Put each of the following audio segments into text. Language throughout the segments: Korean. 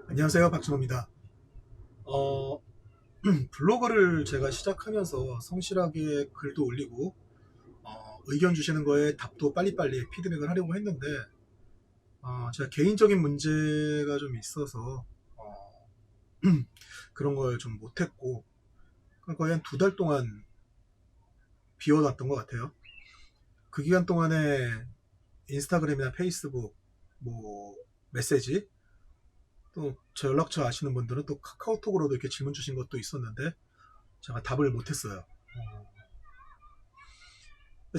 안녕하세요, 박준호입니다. 어, 블로그를 제가 시작하면서 성실하게 글도 올리고 의견 주시는 거에 답도 빨리빨리 피드백을 하려고 했는데 제가 개인적인 문제가 좀 있어서 그런 걸 좀 못했고 거의 한 2달 동안 비워놨던 것 같아요. 그 기간 동안에 인스타그램이나 페이스북, 뭐 메시지, 또 제 연락처 아시는 분들은 또 카카오톡으로도 이렇게 질문 주신 것도 있었는데 제가 답을 못했어요.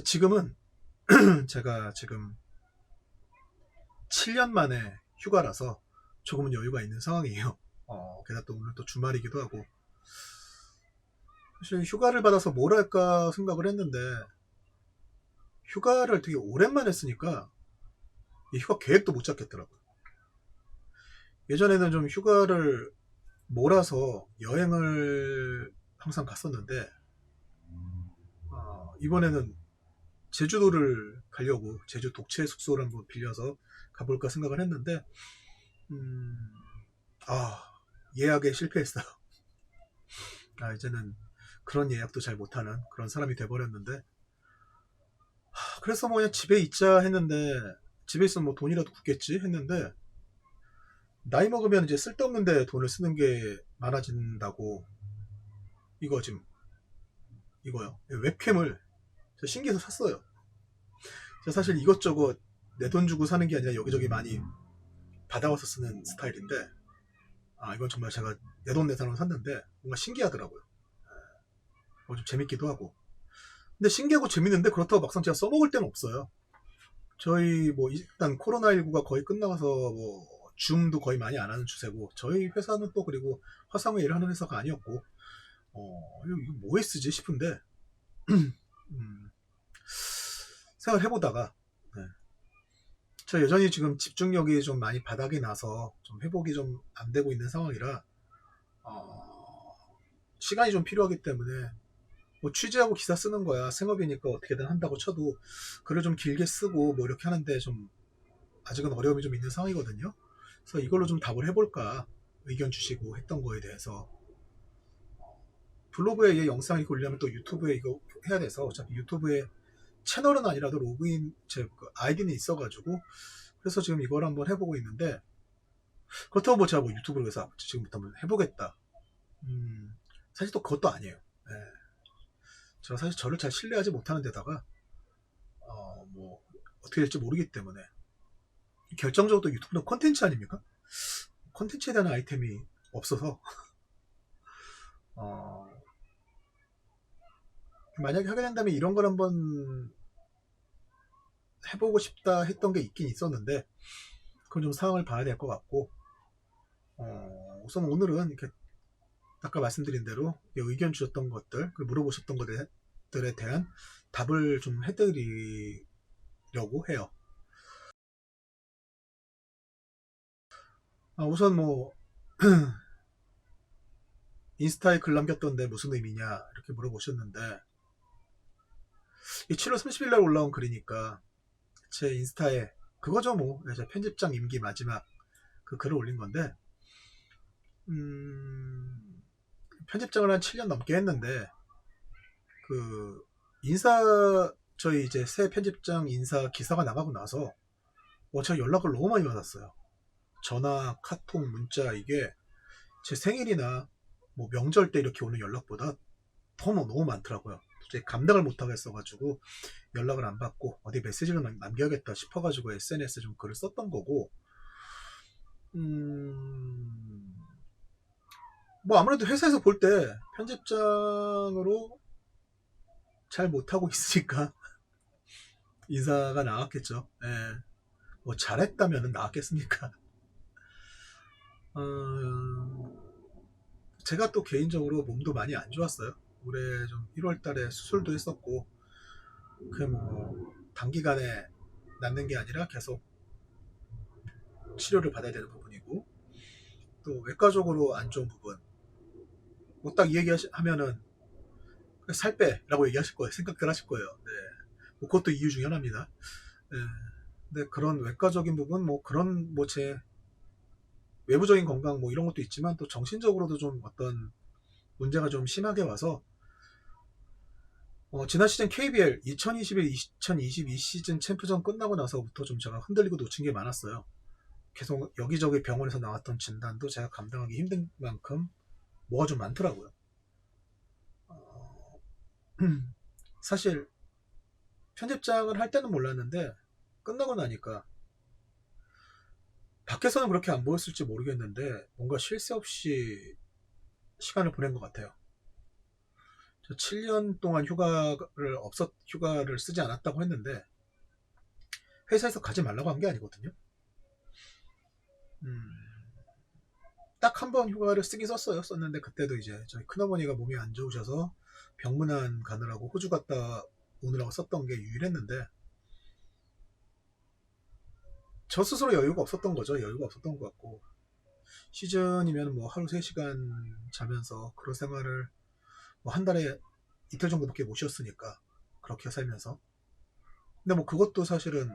지금은 제가 지금 7년 만에 휴가라서 조금은 여유가 있는 상황이에요. 게다가 또 오늘 또 주말이기도 하고. 사실 휴가를 받아서 뭘 할까 생각을 했는데, 휴가를 되게 오랜만에 쓰니까 이 휴가 계획도 못 잡겠더라고요. 예전에는 좀 휴가를 몰아서 여행을 항상 갔었는데, 이번에는 제주도를 가려고 제주 독채 숙소를 한번 빌려서 가볼까 생각을 했는데, 음, 아, 예약에 실패했어요. 이제는 그런 예약도 잘 못하는 그런 사람이 돼버렸는데, 그래서 뭐 그냥 집에 있자 했는데, 집에 있으면 뭐 돈이라도 굳겠지 했는데, 나이 먹으면 이제 쓸데없는데 돈을 쓰는 게 많아진다고. 이거 지금 이거요, 웹캠을 제가 신기해서 샀어요. 제가 사실 이것저것 내 돈 주고 사는 게 아니라 여기저기 많이 받아와서 쓰는 스타일인데, 이건 정말 제가 내 돈 내산으로 샀는데 뭔가 신기하더라고요. 좀 재밌기도 하고. 근데 신기하고 재밌는데 그렇다고 막상 제가 써먹을 때는 없어요. 저희 뭐 일단 코로나19가 거의 끝나가서 뭐 줌도 거의 많이 안 하는 추세고, 저희 회사는 또 그리고 화상회 일을 하는 회사가 아니었고, 이거 뭐에 쓰지 싶은데 음, 생각을 해보다가, 네. 저 여전히 지금 집중력이 좀 많이 바닥이 나서 좀 회복이 좀 안 되고 있는 상황이라 시간이 좀 필요하기 때문에, 뭐 취재하고 기사 쓰는 거야 생업이니까 어떻게든 한다고 쳐도 글을 좀 길게 쓰고 뭐 이렇게 하는데 좀 아직은 어려움이 좀 있는 상황이거든요. 그래서 이걸로 좀 답을 해볼까, 의견 주시고 했던 거에 대해서. 블로그에 이 영상이 올리려면 또 유튜브에 이거 해야 돼서 어차피 유튜브에 채널은 아니라도 로그인 제 아이디는 있어가지고, 그래서 지금 이걸 한번 해보고 있는데, 그렇다고 뭐 제가 뭐 유튜브를 해서 지금부터 한번 해보겠다, 사실 또 그것도 아니에요. 예. 제가 사실 저를 잘 신뢰하지 못하는 데다가 뭐 어떻게 될지 모르기 때문에, 결정적으로 또 유튜브는 콘텐츠 아닙니까? 콘텐츠에 대한 아이템이 없어서 어, 만약에 하게 된다면 이런 걸 한번 해보고 싶다 했던 게 있긴 있었는데, 그건 좀 상황을 봐야 될 것 같고, 우선 오늘은 이렇게 아까 말씀드린 대로 의견 주셨던 것들, 물어보셨던 것들에 대한 답을 좀 해드리려고 해요. 우선 뭐 인스타에 글 남겼던데 무슨 의미냐 이렇게 물어보셨는데, 이 7월 30일 날 올라온 글이니까 제 인스타에 그거죠, 뭐 제 편집장 임기 마지막 그 글을 올린 건데, 편집장을 한 7년 넘게 했는데, 그 인사, 저희 이제 새 편집장 인사 기사가 나가고 나서 제가 연락을 너무 많이 받았어요. 전화, 카톡, 문자. 이게 제 생일이나 뭐 명절 때 이렇게 오는 연락보다 더 너무 많더라고요. 도저히 감당을 못하겠어가지고 연락을 안 받고 어디 메시지를 남겨야겠다 싶어가지고 SNS에 좀 글을 썼던 거고, 뭐 아무래도 회사에서 볼 때 편집장으로 잘 못하고 있으니까 인사가 나왔겠죠. 예. 뭐 잘했다면 나왔겠습니까? 어, 제가 또 개인적으로 몸도 많이 안 좋았어요. 올해 좀 1월 달에 수술도 했었고, 그 뭐 단기간에 낫는 게 아니라 계속 치료를 받아야 되는 부분이고, 또 외과적으로 안 좋은 부분, 뭐 딱 이 얘기하면은 살 빼라고 얘기하실 거예요. 생각들 하실 거예요. 네. 뭐 그것도 이유 중에 하나입니다. 네. 근데 그런 외과적인 부분, 뭐 그런 뭐 제 외부적인 건강 뭐 이런 것도 있지만 또 정신적으로도 좀 어떤 문제가 좀 심하게 와서 지난 시즌 KBL 2021-2022 시즌 챔프전 끝나고 나서부터 좀 제가 흔들리고 놓친 게 많았어요. 계속 여기저기 병원에서 나왔던 진단도 제가 감당하기 힘든 만큼 뭐가 좀 많더라고요. 사실 편집장을 할 때는 몰랐는데 끝나고 나니까 밖에서는 그렇게 안 보였을지 모르겠는데 뭔가 쉴 새 없이 시간을 보낸 것 같아요. 7년 동안 휴가를 쓰지 않았다고 했는데 회사에서 가지 말라고 한 게 아니거든요. 딱 한 번 휴가를 쓰긴 썼는데 그때도 이제 저희 큰어머니가 몸이 안 좋으셔서 병문안 가느라고 호주 갔다 오느라고 썼던 게 유일했는데 저 스스로 여유가 없었던 거죠. 여유가 없었던 것 같고 시즌이면 뭐 하루 3시간 자면서 그런 생활을 뭐 한 달에 이틀 정도밖에 못 쉬었으니까 그렇게 살면서 근데 뭐 그것도 사실은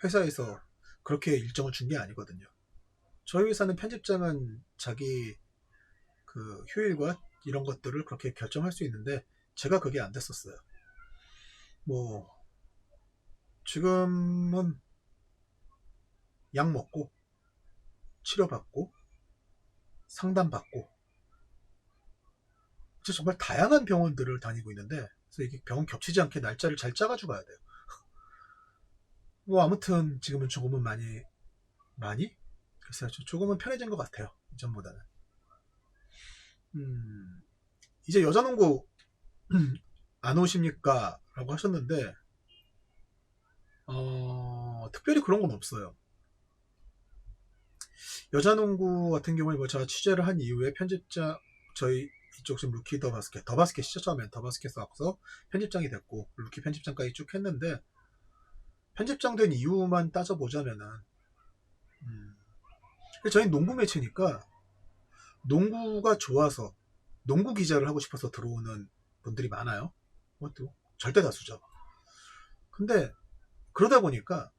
회사에서 그렇게 일정을 준 게 아니거든요. 저희 회사는 편집장은 자기 그 휴일과 이런 것들을 그렇게 결정할 수 있는데 제가 그게 안 됐었어요. 뭐 지금은 약 먹고 치료받고 상담받고 정말 다양한 병원들을 다니고 있는데 그래서 이게 병원 겹치지 않게 날짜를 잘 짜가지고 가야 돼요. 뭐 아무튼 지금은 조금은 많이 글쎄요, 조금은 편해진 것 같아요. 이전보다는. 이제 여자농구 안 오십니까? 라고 하셨는데 특별히 그런 건 없어요. 여자농구 같은 경우에 뭐 제가 취재를 한 이후에 편집장 저희 이쪽 지금 루키 더바스켓이죠. 처음엔 더바스켓에서 와서 편집장이 됐고 루키 편집장까지 쭉 했는데 편집장 된 이유만 따져보자면은 저희 농구 매체니까 농구가 좋아서 농구 기자를 하고 싶어서 들어오는 분들이 많아요. 그것도 절대 다수죠. 근데 그러다 보니까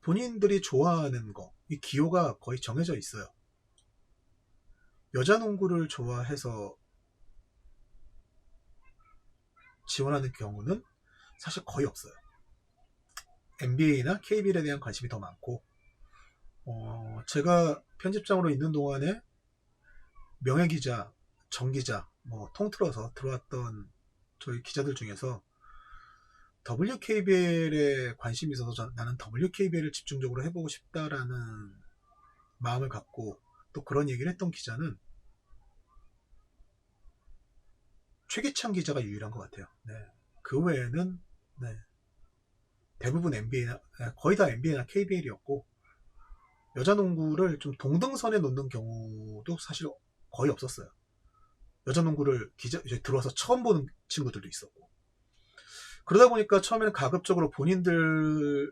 본인들이 좋아하는 거, 이 기호가 거의 정해져 있어요. 여자 농구를 좋아해서 지원하는 경우는 사실 거의 없어요. NBA나 KBL에 대한 관심이 더 많고 제가 편집장으로 있는 동안에 명예기자, 정기자 뭐 통틀어서 들어왔던 저희 기자들 중에서 WKBL에 관심이 있어서 나는 WKBL을 집중적으로 해보고 싶다라는 마음을 갖고 또 그런 얘기를 했던 기자는 최기찬 기자가 유일한 것 같아요. 네. 그 외에는 네. 대부분 NBA나 거의 다 NBA나 KBL이었고 여자 농구를 좀 동등선에 놓는 경우도 사실 거의 없었어요. 여자 농구를 이제 들어와서 처음 보는 친구들도 있었고 그러다 보니까 처음에는 가급적으로 본인들이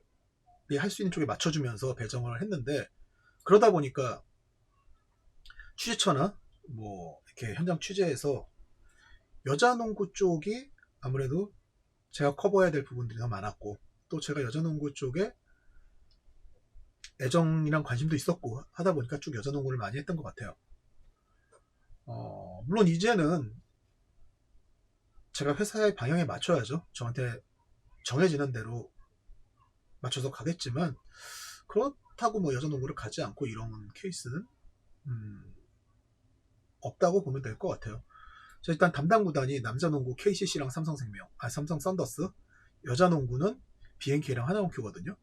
할 수 있는 쪽에 맞춰주면서 배정을 했는데 그러다 보니까 취재처나 뭐 이렇게 현장 취재에서 여자 농구 쪽이 아무래도 제가 커버해야 될 부분들이 더 많았고 또 제가 여자 농구 쪽에 애정이랑 관심도 있었고 하다 보니까 쭉 여자 농구를 많이 했던 것 같아요. 물론 이제는 제가 회사의 방향에 맞춰야죠. 저한테 정해지는 대로 맞춰서 가겠지만 그렇다고 뭐 여자 농구를 가지 않고 이런 케이스는 없다고 보면 될 것 같아요. 일단 담당 구단이 남자 농구 KCC랑 삼성생명, 삼성 썬더스, 여자 농구는 BNK랑 하나원큐거든요.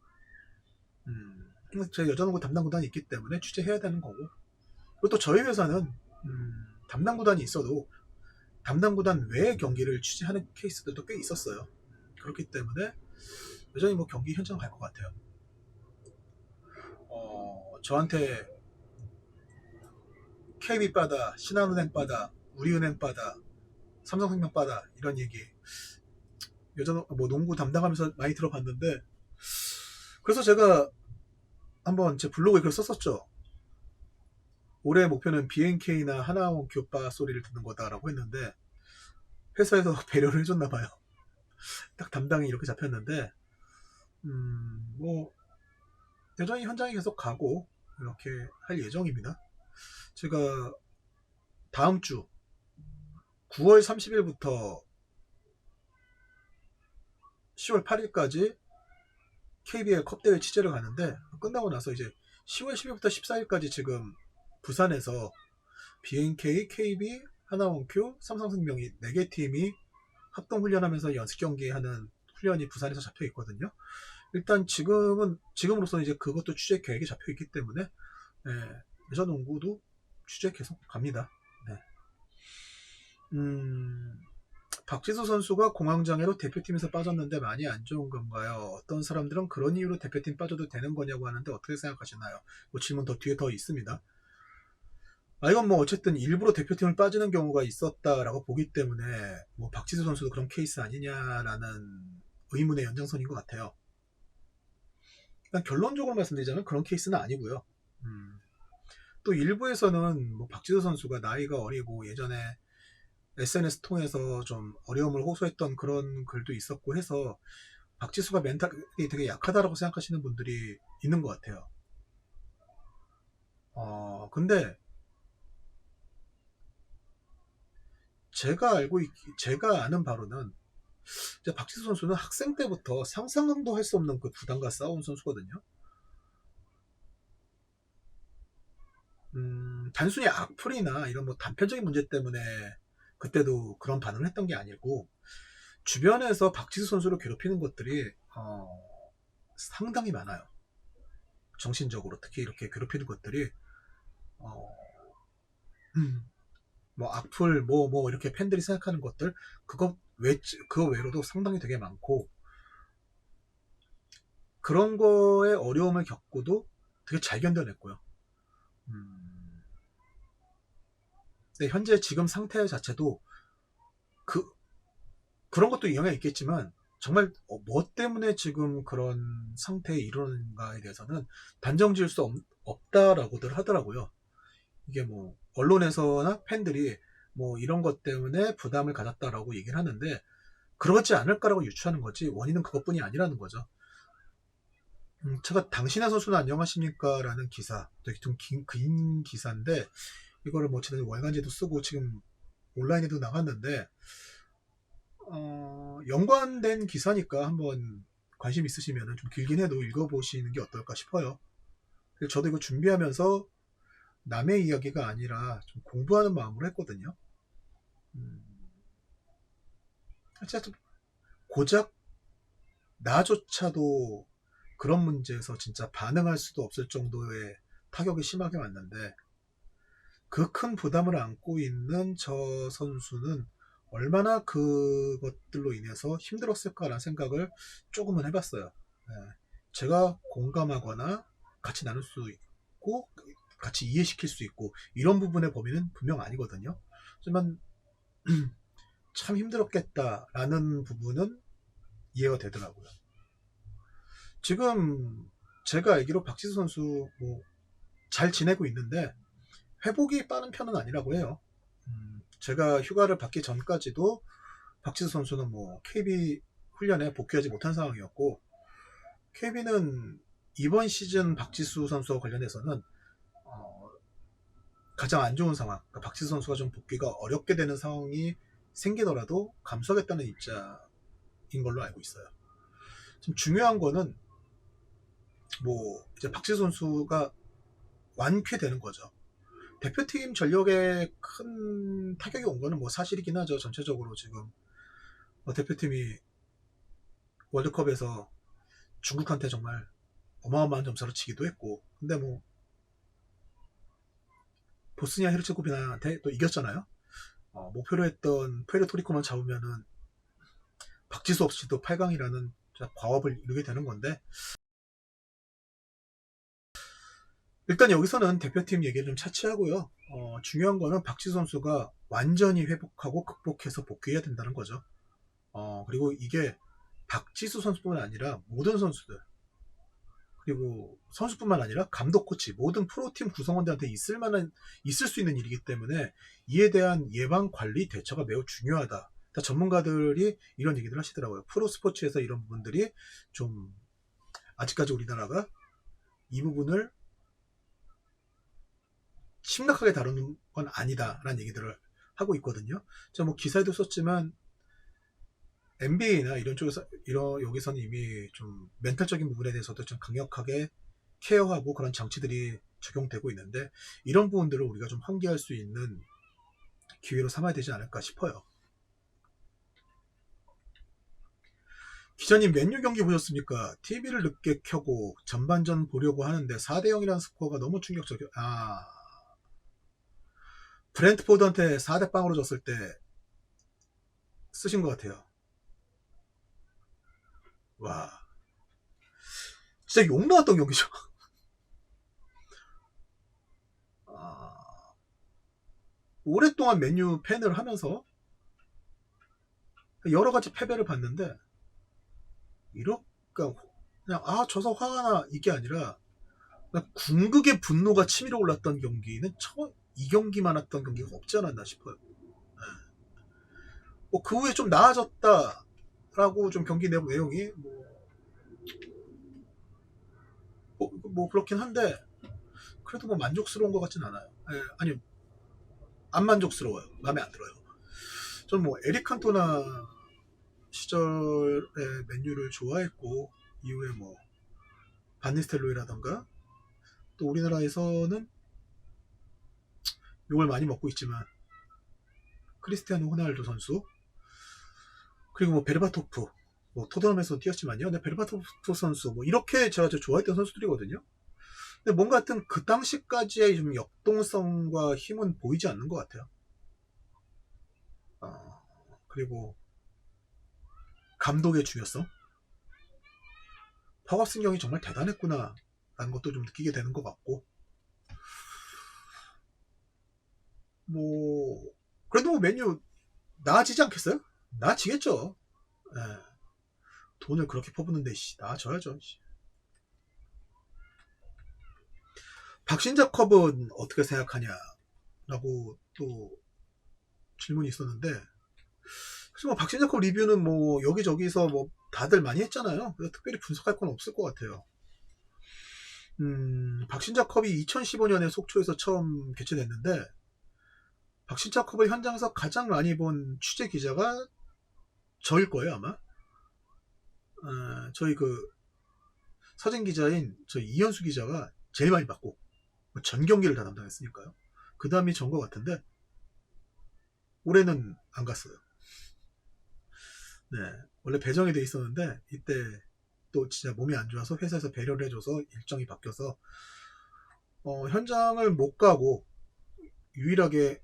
제 여자 농구 담당 구단이 있기 때문에 취재해야 되는 거고 그리고 또 저희 회사는 담당 구단이 있어도 담당 구단 외의 경기를 취재하는 케이스들도 꽤 있었어요. 그렇기 때문에 여전히 뭐 경기 현장 갈 것 같아요. 저한테 KB바다, 신한은행바다, 우리은행바다, 삼성생명바다 이런 얘기 뭐 농구 담당하면서 많이 들어봤는데 그래서 제가 한번 제 블로그에 글 썼었죠. 올해 목표는 BNK나 하나원큐바 소리를 듣는 거다라고 했는데 회사에서 배려를 해줬나 봐요. 딱 담당이 이렇게 잡혔는데 뭐 여전히 현장에 계속 가고 이렇게 할 예정입니다. 제가 다음 주 9월 30일부터 10월 8일까지 KBL 컵대회 취재를 가는데, 끝나고 나서 이제 10월 10일부터 14일까지 지금 부산에서 BNK, KB, 하나원큐, 삼성생명이 4개 팀이 합동훈련하면서 연습 경기하는 훈련이 부산에서 잡혀 있거든요. 일단 지금으로서는 이제 그것도 취재 계획이 잡혀 있기 때문에, 여자농구도 취재 계속 갑니다. 네. 박지수 선수가 공황장애로 대표팀에서 빠졌는데 많이 안 좋은 건가요? 어떤 사람들은 그런 이유로 대표팀 빠져도 되는 거냐고 하는데 어떻게 생각하시나요? 뭐 질문 뒤에 더 있습니다. 이건 뭐 어쨌든 일부러 대표팀을 빠지는 경우가 있었다라고 보기 때문에 뭐 박지수 선수도 그런 케이스 아니냐라는 의문의 연장선인 것 같아요. 일단 결론적으로 말씀드리자면 그런 케이스는 아니고요. 또 일부에서는 뭐 박지수 선수가 나이가 어리고 예전에 SNS 통해서 좀 어려움을 호소했던 그런 글도 있었고 해서 박지수가 멘탈이 되게 약하다라고 생각하시는 분들이 있는 것 같아요. 근데 제가 아는 바로는 이제 박지수 선수는 학생 때부터 상상도 할 수 없는 그 부담과 싸운 선수거든요. 단순히 악플이나 이런 뭐 단편적인 문제 때문에 그때도 그런 반응을 했던 게 아니고 주변에서 박지수 선수를 괴롭히는 것들이 상당히 많아요. 정신적으로 특히 이렇게 괴롭히는 것들이 어, 뭐 악플 뭐 이렇게 팬들이 생각하는 것들 그거 외로도 상당히 되게 많고 그런 거에 어려움을 겪고도 되게 잘 견뎌냈고요. 근데 현재 지금 상태 자체도 그 그런 것도 영향이 있겠지만 정말 뭐 때문에 지금 그런 상태에 이르는가에 대해서는 단정 지을 수 없다라고들 하더라고요. 이게 뭐 언론에서나 팬들이 뭐 이런 것 때문에 부담을 가졌다라고 얘기를 하는데 그러지 않을까라고 유추하는 거지 원인은 그것뿐이 아니라는 거죠. 제가 당신의 선수는 안녕하십니까 라는 기사, 되게 좀 긴 기사인데 이거를 뭐 제가 월간지도 쓰고 지금 온라인에도 나갔는데 연관된 기사니까 한번 관심 있으시면 좀 길긴 해도 읽어보시는 게 어떨까 싶어요. 저도 이거 준비하면서 남의 이야기가 아니라 좀 공부하는 마음으로 했거든요. 진짜 고작 나조차도 그런 문제에서 진짜 반응할 수도 없을 정도의 타격이 심하게 왔는데 그 큰 부담을 안고 있는 저 선수는 얼마나 그것들로 인해서 힘들었을까라는 생각을 조금은 해봤어요. 네. 제가 공감하거나 같이 나눌 수 있고 같이 이해시킬 수 있고 이런 부분의 범위는 분명 아니거든요. 하지만 참 힘들었겠다라는 부분은 이해가 되더라고요. 지금 제가 알기로 박지수 선수 뭐 잘 지내고 있는데 회복이 빠른 편은 아니라고 해요. 제가 휴가를 받기 전까지도 박지수 선수는 뭐 KB 훈련에 복귀하지 못한 상황이었고 KB는 이번 시즌 박지수 선수와 관련해서는 가장 안 좋은 상황, 그러니까 박지수 선수가 좀 복귀가 어렵게 되는 상황이 생기더라도 감수하겠다는 입장인 걸로 알고 있어요. 지금 중요한 거는 뭐 이제 박지수 선수가 완쾌되는 거죠. 대표팀 전력에 큰 타격이 온 거는 뭐 사실이긴 하죠. 전체적으로 지금 대표팀이 월드컵에서 중국한테 정말 어마어마한 점수로 치기도 했고, 근데 뭐 보스니아 헤르체고비나한테 또 이겼잖아요. 목표로 했던 푸에르토리코만 잡으면은 박지수 없이도 8강이라는 과업을 이루게 되는 건데 일단 여기서는 대표팀 얘기를 좀 차치하고요. 중요한 거는 박지수 선수가 완전히 회복하고 극복해서 복귀해야 된다는 거죠. 그리고 이게 박지수 선수뿐만 아니라 모든 선수들 그리고 선수뿐만 아니라 감독, 코치 모든 프로팀 구성원들한테 있을 수 있는 일이기 때문에 이에 대한 예방, 관리, 대처가 매우 중요하다. 전문가들이 이런 얘기를 하시더라고요. 프로스포츠에서 이런 부분들이 좀 아직까지 우리나라가 이 부분을 심각하게 다루는 건 아니다라는 얘기들을 하고 있거든요. 제가 뭐 기사에도 썼지만 NBA나 이런 쪽에서 여기서는 이미 좀 멘탈적인 부분에 대해서도 좀 강력하게 케어하고 그런 장치들이 적용되고 있는데 이런 부분들을 우리가 좀 환기할 수 있는 기회로 삼아야 되지 않을까 싶어요. 기자님 맨유 경기 보셨습니까? TV를 늦게 켜고 전반전 보려고 하는데 4대0이라는 스코어가 너무 충격적이에요. 브렌트포드한테 4대0으로 졌을 때 쓰신 것 같아요. 와, 진짜 욕 나왔던 경기죠. 오랫동안 맨유 팬을 하면서 여러 가지 패배를 봤는데 이렇게 그냥 져서 화가 나 이게 아니라 궁극의 분노가 치밀어 올랐던 경기는 이 경기만 했던 경기가 없지 않았나 싶어요. 그 후에 좀 나아졌다라고 좀 경기 내용이 뭐 그렇긴 한데 그래도 뭐 만족스러운 것 같진 않아요. 아니요, 안 만족스러워요. 마음에 안 들어요. 저는 뭐 에릭 칸토나 시절에 맨유를 좋아했고 이후에 뭐 반니스텔로이라던가 또 우리나라에서는 욕을 많이 먹고 있지만 크리스티아노 호날두 선수 그리고 뭐 베르바토프 뭐 토트넘에서 뛰었지만요. 근데 베르바토프 선수 뭐 이렇게 제가 좋아했던 선수들이거든요. 근데 뭔가 하여튼 그 당시까지의 좀 역동성과 힘은 보이지 않는 것 같아요. 그리고 감독의 중요성, 허갑승경이 정말 대단했구나 라는 것도 좀 느끼게 되는 것 같고 뭐 그래도 뭐 맨유 나아지지 않겠어요? 나아지겠죠. 돈을 그렇게 퍼붓는데 나아져야죠. 박신자컵은 어떻게 생각하냐라고 또 질문이 있었는데 사실 뭐 박신자컵 리뷰는 뭐 여기저기서 뭐 다들 많이 했잖아요. 그래서 특별히 분석할 건 없을 것 같아요. 박신자컵이 2015년에 속초에서 처음 개최됐는데 박신자컵을 현장에서 가장 많이 본 취재 기자가 저일 거예요 아마. 저희 그 사진 기자인 저희 이현수 기자가 제일 많이 봤고 전 경기를 다 담당했으니까요. 그 다음이 전 것 같은데 올해는 안 갔어요. 네, 원래 배정이 돼 있었는데 이때 또 진짜 몸이 안 좋아서 회사에서 배려를 해줘서 일정이 바뀌어서 현장을 못 가고 유일하게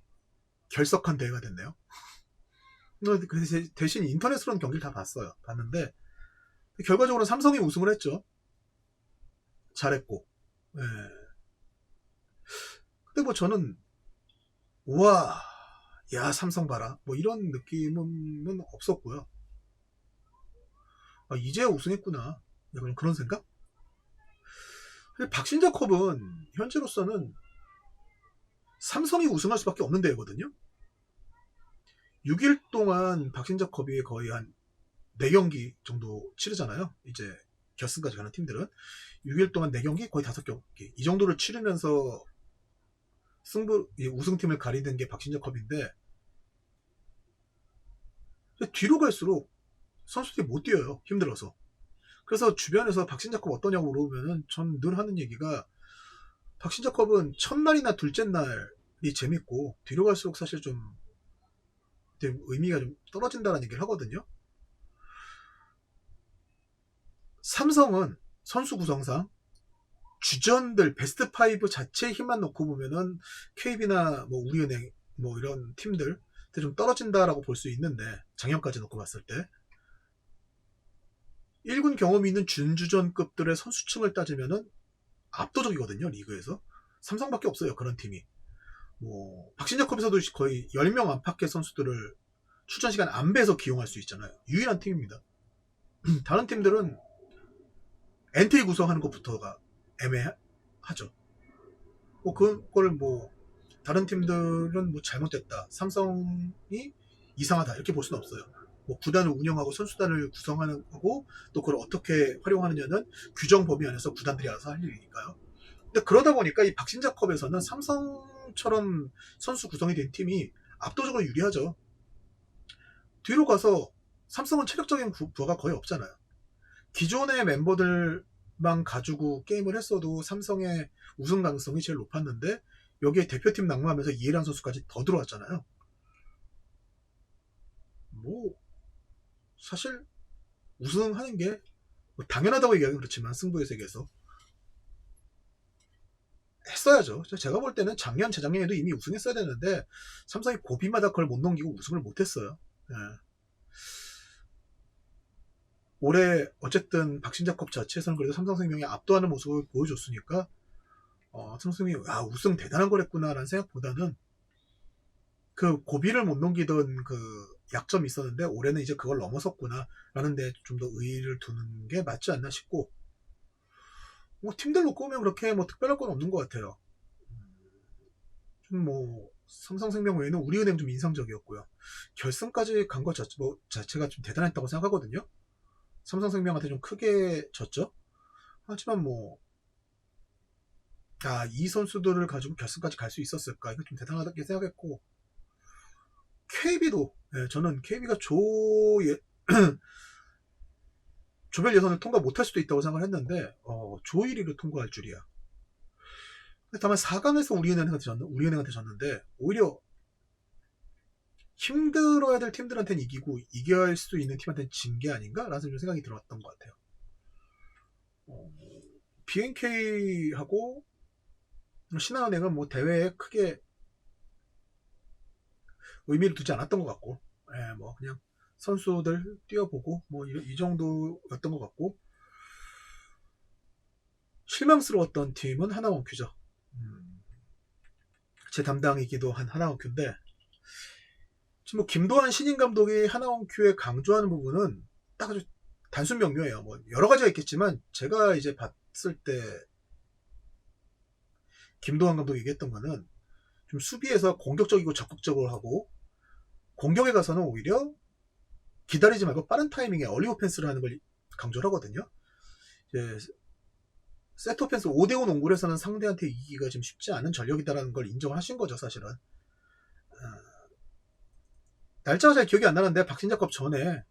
결석한 대회가 됐네요. 대신 인터넷으로는 경기를 다 봤는데 결과적으로 삼성이 우승을 했죠. 잘했고. 네. 근데 뭐 저는 우와 야 삼성 봐라 뭐 이런 느낌은 없었고요. 이제야 우승했구나 약간 그런 생각? 근데 박신자컵은 현재로서는 삼성이 우승할 수밖에 없는 대회거든요. 6일 동안 박신자컵이 거의 한 4경기 정도 치르잖아요. 이제 결승까지 가는 팀들은 6일 동안 4경기 거의 5경기 이 정도를 치르면서 우승팀을 가리는 게 박신자컵인데 뒤로 갈수록 선수들이 못 뛰어요. 힘들어서. 그래서 주변에서 박신자컵 어떠냐고 물어보면은 전 늘 하는 얘기가 박신자컵은 첫날이나 둘째 날이 재밌고 뒤로 갈수록 사실 좀 의미가 좀 떨어진다는 얘기를 하거든요. 삼성은 선수 구성상 주전들 베스트 5 자체의 힘만 놓고 보면은 KB나 뭐 우리은행 뭐 이런 팀들 좀 떨어진다라고 볼 수 있는데 작년까지 놓고 봤을 때 1군 경험이 있는 준주전급들의 선수층을 따지면은 압도적이거든요. 리그에서 삼성밖에 없어요. 그런 팀이 뭐 박신자컵에서도 거의 10명 안팎의 선수들을 출전 시간 안배서 기용할 수 있잖아요. 유일한 팀입니다. 다른 팀들은 엔트리 구성하는 것부터가 애매하죠. 뭐 그걸 뭐 다른 팀들은 뭐 잘못됐다, 삼성이 이상하다 이렇게 볼 수는 없어요. 뭐 구단을 운영하고 선수단을 구성하는 거고 또 그걸 어떻게 활용하느냐는 규정 범위 안에서 구단들이 알아서 할 일이니까요. 근데 그러다 보니까 이 박신자컵에서는 삼성 삼성처럼 선수 구성이 된 팀이 압도적으로 유리하죠. 뒤로 가서 삼성은 체력적인 부하가 거의 없잖아요. 기존의 멤버들만 가지고 게임을 했어도 삼성의 우승 가능성이 제일 높았는데 여기에 대표팀 낙마하면서 이해란 선수까지 더 들어왔잖아요. 뭐 사실 우승하는 게 뭐 당연하다고 얘기하긴 그렇지만 승부의 세계에서 했어야죠. 제가 볼 때는 작년, 재작년에도 이미 우승했어야 되는데 삼성이 고비마다 그걸 못 넘기고 우승을 못했어요. 예. 올해 어쨌든 박신자컵 자체에서는 그래도 삼성생명이 압도하는 모습을 보여줬으니까 삼성생명이 우승 대단한 거랬구나라는 생각보다는 그 고비를 못 넘기던 그 약점이 있었는데 올해는 이제 그걸 넘어섰구나 라는 데 좀 더 의의를 두는 게 맞지 않나 싶고, 뭐 팀들 놓고 보면 그렇게 뭐 특별할 건 없는 것 같아요. 좀 뭐 삼성생명 외에는 우리은행 좀 인상적이었고요. 결승까지 간 것 자체가 좀 대단했다고 생각하거든요. 삼성생명한테 좀 크게 졌죠. 하지만 뭐 이 선수들을 가지고 결승까지 갈 수 있었을까, 이거 좀 대단하다고 생각했고, KB도 저는 KB가 조별 예선을 통과 못할 수도 있다고 생각을 했는데 조 1위로 통과할 줄이야. 다만 4강에서 우리은행한테 졌는데 오히려 힘들어야 될 팀들한테는 이기고 이겨야 할 수 있는 팀한테는 진 게 아닌가라는 좀 생각이 들었던 것 같아요. BNK하고 신한은행은 뭐 대회에 크게 의미를 두지 않았던 것 같고, 뭐 그냥 선수들 뛰어보고 뭐 이 정도였던 것 같고, 실망스러웠던 팀은 하나원큐죠. 제 담당이기도 한 하나원큐인데, 지금 뭐 김도한 신인 감독이 하나원큐에 강조하는 부분은 딱 아주 단순 명료해요. 뭐 여러 가지가 있겠지만 제가 이제 봤을 때 김도한 감독이 얘기했던 거는 좀 수비에서 공격적이고 적극적으로 하고, 공격에 가서는 오히려 기다리지 말고 빠른 타이밍에 얼리 오펜스를 하는 걸 강조를 하거든요. 이제 세트 오펜스 5대5 농구에서는 상대한테 이기기가 좀 쉽지 않은 전력이다라는 걸 인정을 하신 거죠, 사실은. 날짜가 잘 기억이 안 나는데 박신자컵 전에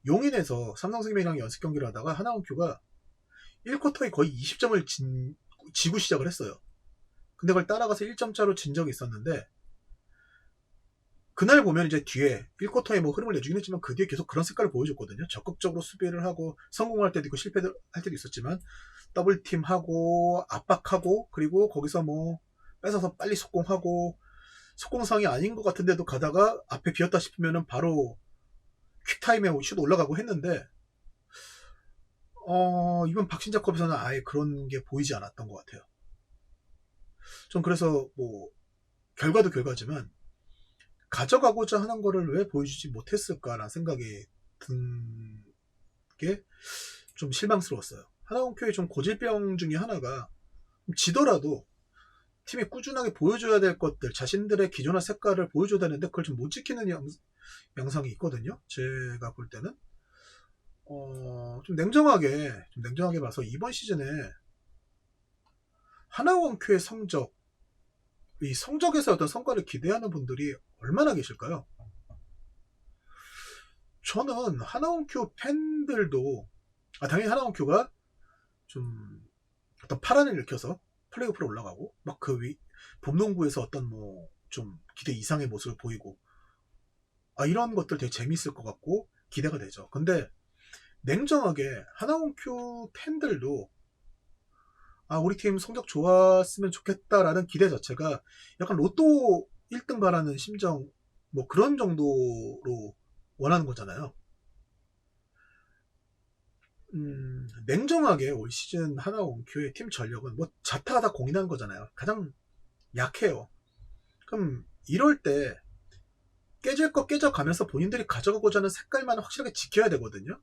용인에서 삼성생명이랑 연습 경기를 하다가 하나원큐가 1쿼터에 거의 20점을 지고 시작을 했어요. 근데 그걸 따라가서 1점 차로 진 적이 있었는데, 그날 보면 이제 뒤에 1쿼터에 뭐 흐름을 내주긴 했지만 그 뒤에 계속 그런 색깔을 보여줬거든요. 적극적으로 수비를 하고 성공할 때도 있고 실패할 때도 있었지만 더블팀하고 압박하고, 그리고 거기서 뭐 뺏어서 빨리 속공하고, 속공상이 아닌 것 같은데도 가다가 앞에 비었다 싶으면은 바로 퀵타임에 슛 올라가고 했는데, 이번 박신자컵에서는 아예 그런 게 보이지 않았던 것 같아요. 전 그래서 뭐 결과도 결과지만 가져가고자 하는 거를 왜 보여주지 못했을까라는 생각이 든 게 좀 실망스러웠어요. 하나원큐의 좀 고질병 중에 하나가, 지더라도 팀이 꾸준하게 보여줘야 될 것들, 자신들의 기존의 색깔을 보여줘야 되는데 그걸 좀 못 지키는 양상이 있거든요. 제가 볼 때는 좀 냉정하게 봐서 이번 시즌에 하나원큐의 이 성적에서 어떤 성과를 기대하는 분들이 얼마나 계실까요? 저는 하나원큐 팬들도 당연히 하나원큐가 좀 어떤 파란을 일으켜서 플레이오프로 올라가고 막 그 봄농구에서 어떤 뭐 좀 기대 이상의 모습을 보이고 이런 것들 되게 재밌을 것 같고 기대가 되죠. 근데 냉정하게 하나원큐 팬들도 우리 팀 성적 좋았으면 좋겠다라는 기대 자체가 약간 로또 1등 바라는 심정, 뭐 그런 정도로 원하는 거잖아요. 냉정하게 올 시즌 하나원큐의 팀 전력은 뭐 자타가 다 공인한 거잖아요. 가장 약해요. 그럼 이럴 때 깨질 거 깨져가면서 본인들이 가져가고자 하는 색깔만 확실하게 지켜야 되거든요.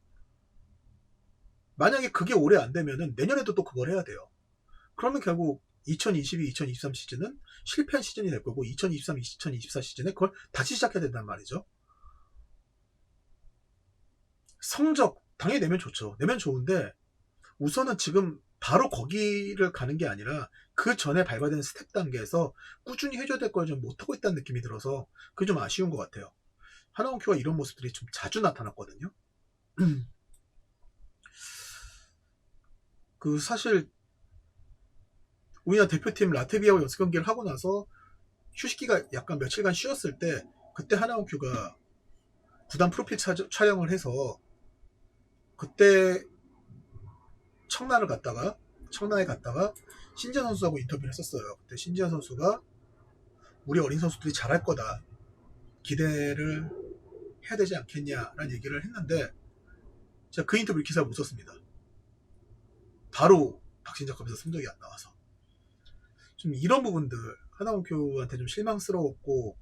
만약에 그게 올해 안 되면은 내년에도 또 그걸 해야 돼요. 그러면 결국 2022, 2023 시즌은 실패한 시즌이 될 거고 2023, 2024 시즌에 그걸 다시 시작해야 된단 말이죠. 성적 당연히 내면 좋죠. 내면 좋은데 우선은 지금 바로 거기를 가는 게 아니라 그 전에 밟아야 스텝 단계에서 꾸준히 해줘야 될 걸 좀 못하고 있다는 느낌이 들어서 그게 좀 아쉬운 것 같아요. 하나원큐가 이런 모습들이 좀 자주 나타났거든요. 그 사실 우리나라 대표팀 라트비아와 연습 경기를 하고 나서 휴식기가 약간 며칠간 쉬었을 때 그때 하나원큐가 구단 프로필 촬영을 해서 그때 청라에 갔다가 신지현 선수하고 인터뷰를 했었어요. 그때 신지현 선수가 우리 어린 선수들이 잘할 거다, 기대를 해야 되지 않겠냐라는 얘기를 했는데 제가 그 인터뷰 기사를 못 썼습니다. 바로 박신자컵에서 성적이 안 나와서 좀 이런 부분들 하나원큐한테 좀 실망스러웠고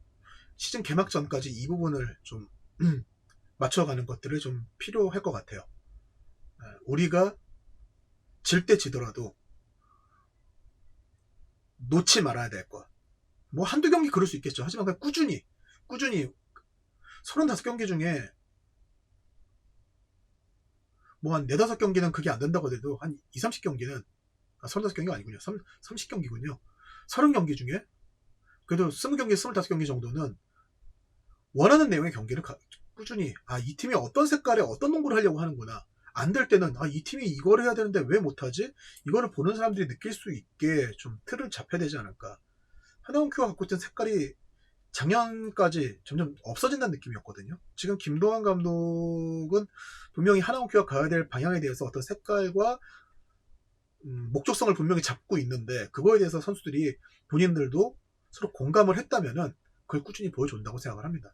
시즌 개막 전까지 이 부분을 좀 맞춰가는 것들을 좀 필요할 것 같아요. 우리가 질 때 지더라도 놓지 말아야 될 것. 뭐 한두 경기 그럴 수 있겠죠. 하지만 그냥 꾸준히 35경기 중에 뭐 한 4, 5경기는 그게 안 된다고 해도 한 2, 30경기는 35경기가 아니군요. 30경기군요. 30경기 중에 그래도 20경기, 25경기 정도는 원하는 내용의 경기를 꾸준히 이 팀이 어떤 색깔의 어떤 농구를 하려고 하는구나. 안 될 때는 이 팀이 이걸 해야 되는데 왜 못하지? 이거를 보는 사람들이 느낄 수 있게 좀 틀을 잡혀야 되지 않을까. 하나원큐가 갖고 있던 색깔이 작년까지 점점 없어진다는 느낌이었거든요. 지금 김도환 감독은 분명히 하나원큐가 가야 될 방향에 대해서 어떤 색깔과 목적성을 분명히 잡고 있는데 그거에 대해서 선수들이 본인들도 서로 공감을 했다면은 그걸 꾸준히 보여준다고 생각을 합니다.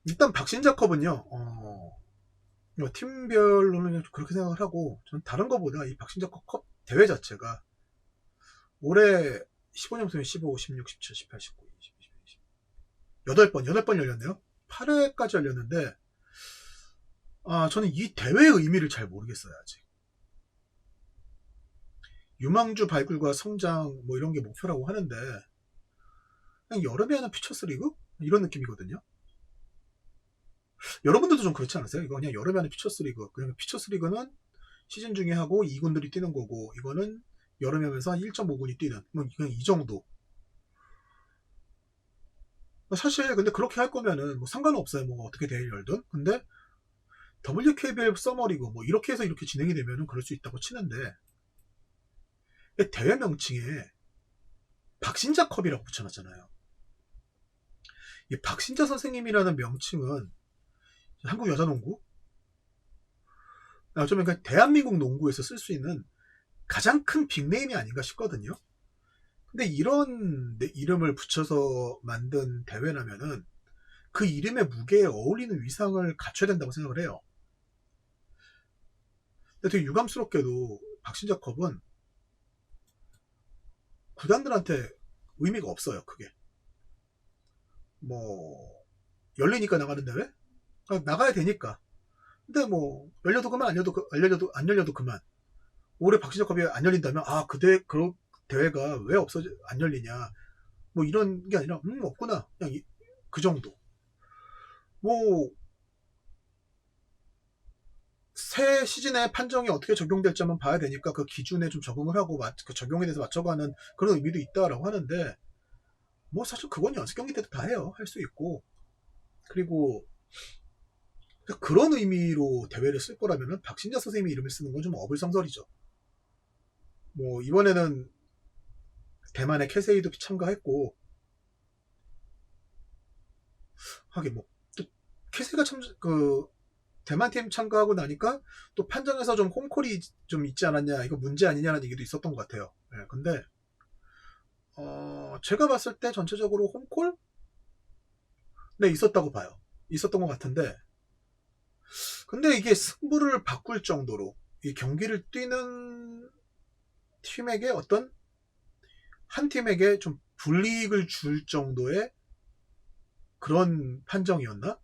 일단 박신자컵은요, 팀별로는 그렇게 생각을 하고, 저는 다른 것보다 이 박신자컵 대회 자체가 올해 15년 15, 16, 17, 18, 19, 20, 21, 22, 8번 열렸네요. 8회까지 열렸는데, 저는 이 대회의 의미를 잘 모르겠어요, 아직. 유망주 발굴과 성장, 뭐 이런 게 목표라고 하는데, 그냥 여름에 하는 퓨처스 리그? 이런 느낌이거든요. 여러분들도 좀 그렇지 않으세요? 이거 그냥 여름에 하는 퓨처스 리그. 그냥 퓨처스 리그는 시즌 중에 하고 2군들이 뛰는 거고, 이거는 여름에 하면서 한 1.5군이 뛰는, 그냥 이 정도. 사실, 근데 그렇게 할 거면은, 뭐 상관은 없어요. 뭐 어떻게 대회를 열든. 근데, WKBL 서머리그, 뭐 이렇게 해서 이렇게 진행이 되면은 그럴 수 있다고 치는데, 대회 명칭에 박신자컵이라고 붙여놨잖아요. 이 박신자 선생님이라는 명칭은 한국 여자농구? 좀 그러니까 대한민국 농구에서 쓸 수 있는 가장 큰 빅네임이 아닌가 싶거든요. 근데 이런 이름을 붙여서 만든 대회라면은 그 이름의 무게에 어울리는 위상을 갖춰야 된다고 생각을 해요. 근데 되게 유감스럽게도 박신자컵은 구단들한테 의미가 없어요. 그게 뭐 열리니까 나가는 대회? 나가야 되니까. 근데 뭐 열려도 그만, 안 열려도 그만. 올해 박신자컵이 안 열린다면 그 대회가 왜 안 열리냐, 뭐 이런 게 아니라 없구나, 그냥 그 정도. 뭐 새 시즌의 판정이 어떻게 적용될지 한번 봐야 되니까 그 기준에 좀 적응을 하고 그 적용에 대해서 맞춰가는 그런 의미도 있다라고 하는데, 뭐 사실 그건 연습 경기 때도 다 해요. 할 수 있고. 그리고 그런 의미로 대회를 쓸 거라면은 박신자 선생님의 이름을 쓰는 건 좀 어불성설이죠. 뭐 이번에는 대만의 캐세이도 참가했고, 하긴 뭐 또 캐세이가 대만 팀 참가하고 나니까 또 판정에서 좀 홈콜이 좀 있지 않았냐, 이거 문제 아니냐는 얘기도 있었던 것 같아요. 근데 제가 봤을 때 전체적으로 홈콜? 네, 있었다고 봐요. 있었던 것 같은데, 근데 이게 승부를 바꿀 정도로 이 경기를 뛰는 팀에게 한 팀에게 좀 불이익을 줄 정도의 그런 판정이었나?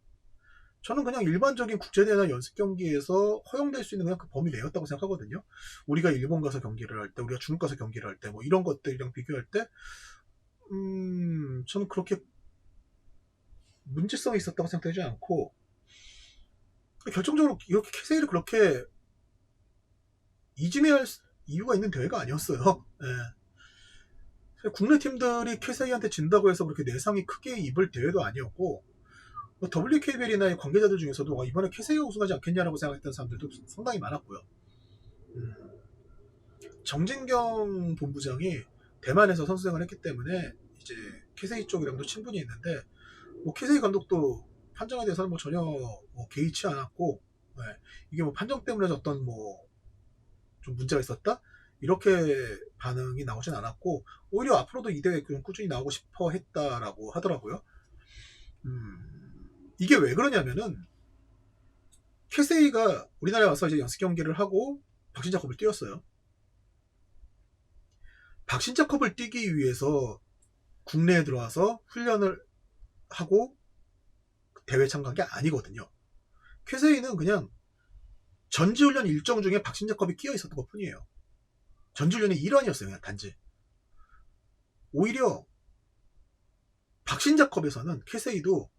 저는 그냥 일반적인 국제대회나 연습 경기에서 허용될 수 있는 그냥 그 범위 내였다고 생각하거든요. 우리가 일본 가서 경기를 할 때, 우리가 중국 가서 경기를 할 때, 뭐 이런 것들이랑 비교할 때, 저는 그렇게 문제성이 있었다고 생각되지 않고, 결정적으로 이렇게 캐세이를 그렇게 이지매할 이유가 있는 대회가 아니었어요. 예. 국내 팀들이 KCI한테 진다고 해서 그렇게 내상이 크게 입을 대회도 아니었고, 뭐 WKBL이나 관계자들 중에서도 이번에 KCI가 우승하지 않겠냐라고 생각했던 사람들도 상당히 많았고요. 정진경 본부장이 대만에서 선수 생활을 했기 때문에 이제 KCI 쪽이랑도 친분이 있는데, 뭐 KCI 감독도 판정에 대해서는 뭐 전혀 뭐 개의치 않았고, 네, 이게 뭐 판정 때문에 어떤 뭐 좀 문제가 있었다? 이렇게 반응이 나오진 않았고, 오히려 앞으로도 이 대회에 꾸준히 나오고 싶어 했다라고 하더라고요. 이게 왜 그러냐면은, KCI가 우리나라에 와서 이제 연습 경기를 하고 박신자컵을 뛰었어요. 박신자컵을 뛰기 위해서 국내에 들어와서 훈련을 하고 대회 참가한 게 아니거든요. KCI는 그냥 전지훈련 일정 중에 박신자컵이 끼어 있었던 것 뿐이에요. 전지훈련의 일환이었어요, 그냥 단지. 오히려 박신자컵에서는 KCI도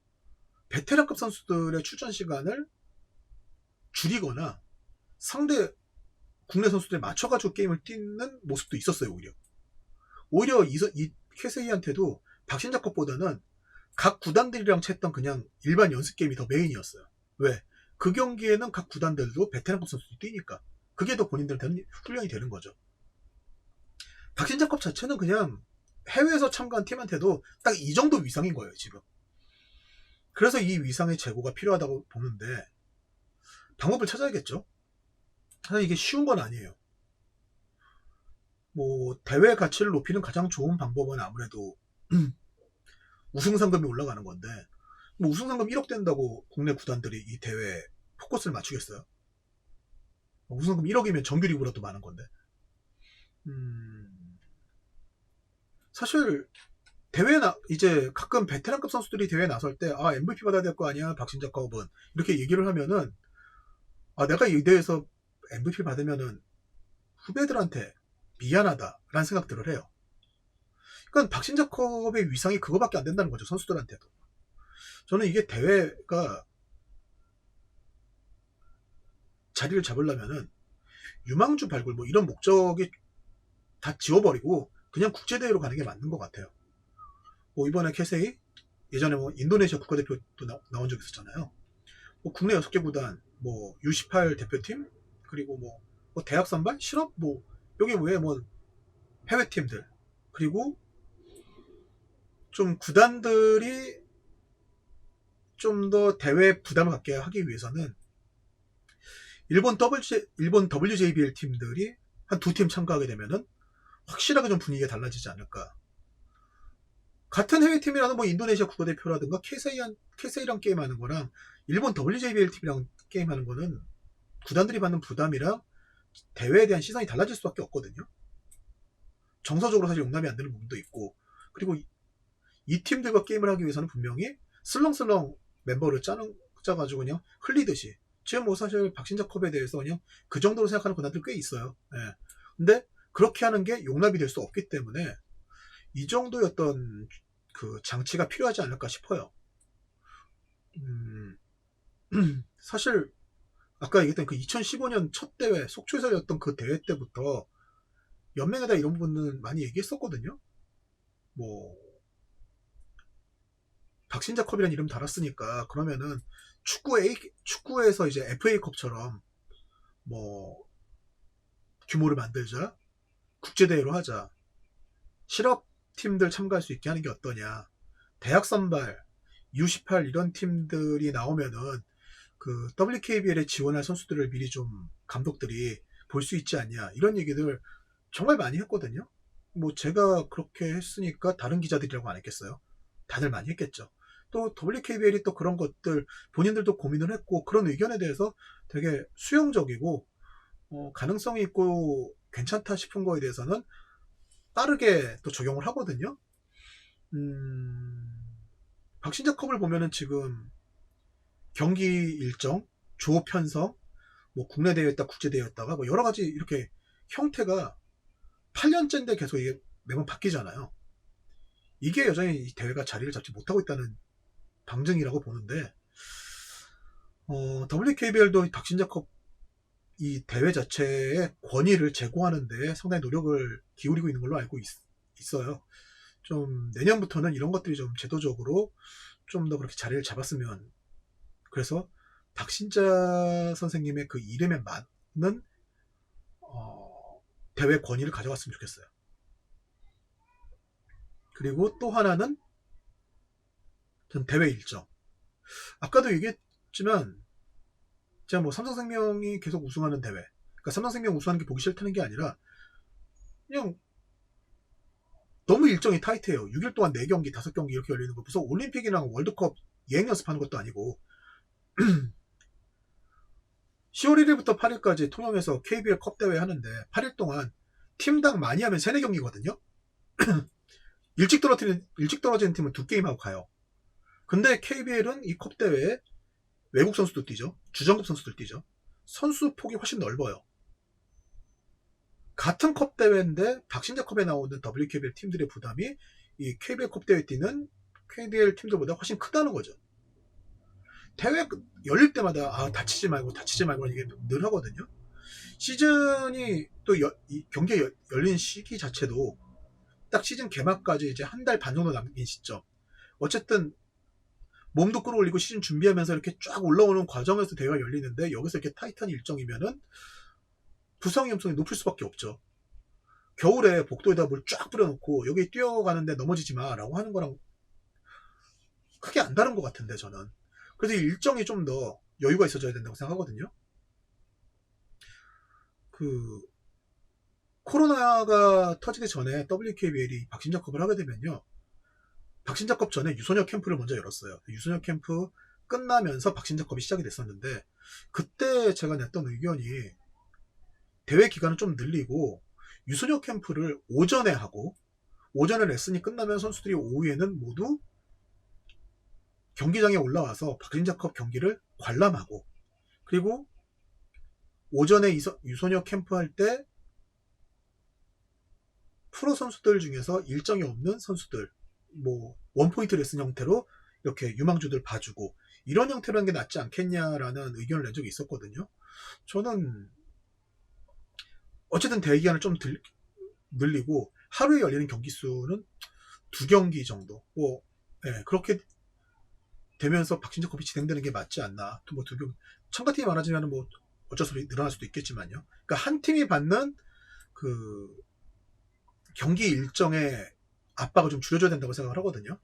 베테랑급 선수들의 출전 시간을 줄이거나 상대 국내 선수들에 맞춰가지고 게임을 뛰는 모습도 있었어요, 오히려 이 KCI한테도 박신자컵보다는 각 구단들이랑 쳤던 그냥 일반 연습 게임이 더 메인이었어요. 왜? 그 경기에는 각 구단들도 베테랑급 선수들이 뛰니까 그게 더 본인들한테는 훈련이 되는 거죠. 박신자컵 자체는 그냥 해외에서 참가한 팀한테도 딱 이 정도 위상인 거예요, 지금. 그래서 이 위상의 제고가 필요하다고 보는데 방법을 찾아야겠죠. 사실 이게 쉬운 건 아니에요. 뭐 대회 가치를 높이는 가장 좋은 방법은 아무래도 우승 상금이 올라가는 건데, 뭐 우승 상금 1억 된다고 국내 구단들이 이 대회에 포커스를 맞추겠어요? 우승 상금 1억이면 정규리그보다도 많은 건데. 사실 이제 가끔 베테랑급 선수들이 대회에 나설 때 MVP 받아야 될 거 아니야, 박신자컵은, 이렇게 얘기를 하면은 내가 이 대회에서 MVP 받으면은 후배들한테 미안하다라는 생각들을 해요. 그러니까 박신자컵의 위상이 그거밖에 안 된다는 거죠, 선수들한테도. 저는 이게 대회가 자리를 잡으려면은 유망주 발굴 뭐 이런 목적이 다 지워버리고 그냥 국제대회로 가는 게 맞는 것 같아요. 뭐 이번에 KCI, 예전에 뭐 인도네시아 국가대표도 나온 적 있었잖아요. 뭐 국내 6개 구단, 뭐 U18 대표팀, 그리고 뭐 대학 선발, 실업, 뭐 여기 외에 뭐 해외 팀들, 그리고 좀 구단들이 좀 더 대회 부담을 갖게 하기 위해서는 일본 WJBL 팀들이 한 2팀 참가하게 되면은 확실하게 좀 분위기가 달라지지 않을까. 같은 해외 팀이라도 뭐 인도네시아 국가대표라든가 KCI랑 게임하는 거랑 일본 WJBL 팀이랑 게임하는 거는 구단들이 받는 부담이랑 대회에 대한 시선이 달라질 수밖에 없거든요. 정서적으로 사실 용납이 안 되는 부분도 있고, 그리고 이 팀들과 게임을 하기 위해서는 분명히 슬렁슬렁 멤버를 짜가지고 그냥 흘리듯이, 지금 뭐 사실 박신자컵에 대해서 그냥 그 정도로 생각하는 구단들 꽤 있어요. 예. 근데 그렇게 하는 게 용납이 될 수 없기 때문에 이 정도의 어떤 그 장치가 필요하지 않을까 싶어요. 사실 아까 얘기했던 그 2015년 첫 대회, 속초에서였던 그 대회 때부터 연맹에다 이런 부분은 많이 얘기했었거든요. 뭐 박신자컵이라는 이름 달았으니까 그러면은 축구에서 이제 FA컵처럼 뭐 규모를 만들자, 국제대회로 하자, 실업팀들 참가할 수 있게 하는 게 어떠냐, 대학 선발, U18 이런 팀들이 나오면은 그 WKBL에 지원할 선수들을 미리 좀 감독들이 볼 수 있지 않냐, 이런 얘기들 정말 많이 했거든요. 뭐 제가 그렇게 했으니까 다른 기자들이라고 안 했겠어요? 다들 많이 했겠죠. 또 WKBL이 또 그런 것들 본인들도 고민을 했고, 그런 의견에 대해서 되게 수용적이고 가능성이 있고 괜찮다 싶은 거에 대해서는 빠르게 또 적용을 하거든요. 박신자컵을 보면은 지금 경기 일정, 조 편성, 뭐 국내 대회였다 국제 대회였다가 뭐 여러 가지 이렇게 형태가 8년째인데 계속 이게 매번 바뀌잖아요. 이게 여전히 이 대회가 자리를 잡지 못하고 있다는 방증이라고 보는데, WKBL도 박신자컵 이 대회 자체의 권위를 제고하는 데 상당히 노력을 기울이고 있는 걸로 알고 있어요. 좀 내년부터는 이런 것들이 좀 제도적으로 좀 더 그렇게 자리를 잡았으면, 그래서 박신자 선생님의 그 이름에 맞는 대회 권위를 가져갔으면 좋겠어요. 그리고 또 하나는 전 대회 일정. 아까도 얘기했지만 제가 뭐 삼성생명이 계속 우승하는 대회, 그러니까 삼성생명 우승하는 게 보기 싫다는 게 아니라 그냥 너무 일정이 타이트해요. 6일 동안 4경기, 5경기 이렇게 열리는 거. 무슨 올림픽이랑 월드컵 예행 연습하는 것도 아니고 10월 1일부터 8일까지 통영에서 KBL 컵 대회 하는데 8일 동안 팀당 많이 하면 3, 4경기거든요. 일찍 떨어지는 팀은 2게임하고 가요. 근데 KBL은 이 컵 대회에 외국 선수도 뛰죠. 주전급 선수들 뛰죠. 선수 폭이 훨씬 넓어요. 같은 컵 대회인데 박신자 컵에 나오는 WKBL 팀들의 부담이 이 KBL 컵 대회 뛰는 KBL 팀들보다 훨씬 크다는 거죠. 대회 열릴 때마다 다치지 말고 이게 늘 하거든요. 시즌이 또 경기 열린 시기 자체도 딱 시즌 개막까지 이제 한 달 반 정도 남긴 시점. 어쨌든 몸도 끌어올리고 시즌 준비하면서 이렇게 쫙 올라오는 과정에서 대회가 열리는데 여기서 이렇게 타이트한 일정이면은 부상 위험성이 높을 수밖에 없죠. 겨울에 복도에다 물 쫙 뿌려놓고 여기 뛰어가는데 넘어지지 마라고 하는 거랑 크게 안 다른 것 같은데 저는. 그래서 일정이 좀 더 여유가 있어져야 된다고 생각하거든요. 그 코로나가 터지기 전에 WKBL이 박신자컵을 하게 되면요, 박신자컵 전에 유소녀 캠프를 먼저 열었어요. 유소녀 캠프 끝나면서 박신자컵이 시작이 됐었는데 그때 제가 냈던 의견이 대회 기간을 좀 늘리고 유소녀 캠프를 오전에 하고 오전에 레슨이 끝나면 선수들이 오후에는 모두 경기장에 올라와서 박신자컵 경기를 관람하고, 그리고 오전에 유소녀 캠프 할 때 프로 선수들 중에서 일정이 없는 선수들 뭐 원포인트 레슨 형태로 이렇게 유망주들 봐주고 이런 형태로 하는 게 낫지 않겠냐라는 의견을 낸 적이 있었거든요. 저는 어쨌든 대회 기간을 좀 늘리고 하루에 열리는 경기 수는 2경기 정도, 그렇게 되면서 박신자컵이 진행되는 게 맞지 않나. 뭐 2경기, 참가팀이 많아지면 뭐 어쩔 수 없이 늘어날 수도 있겠지만요. 그러니까 한 팀이 받는 그 경기 일정의 압박을 좀 줄여줘야 된다고 생각을 하거든요.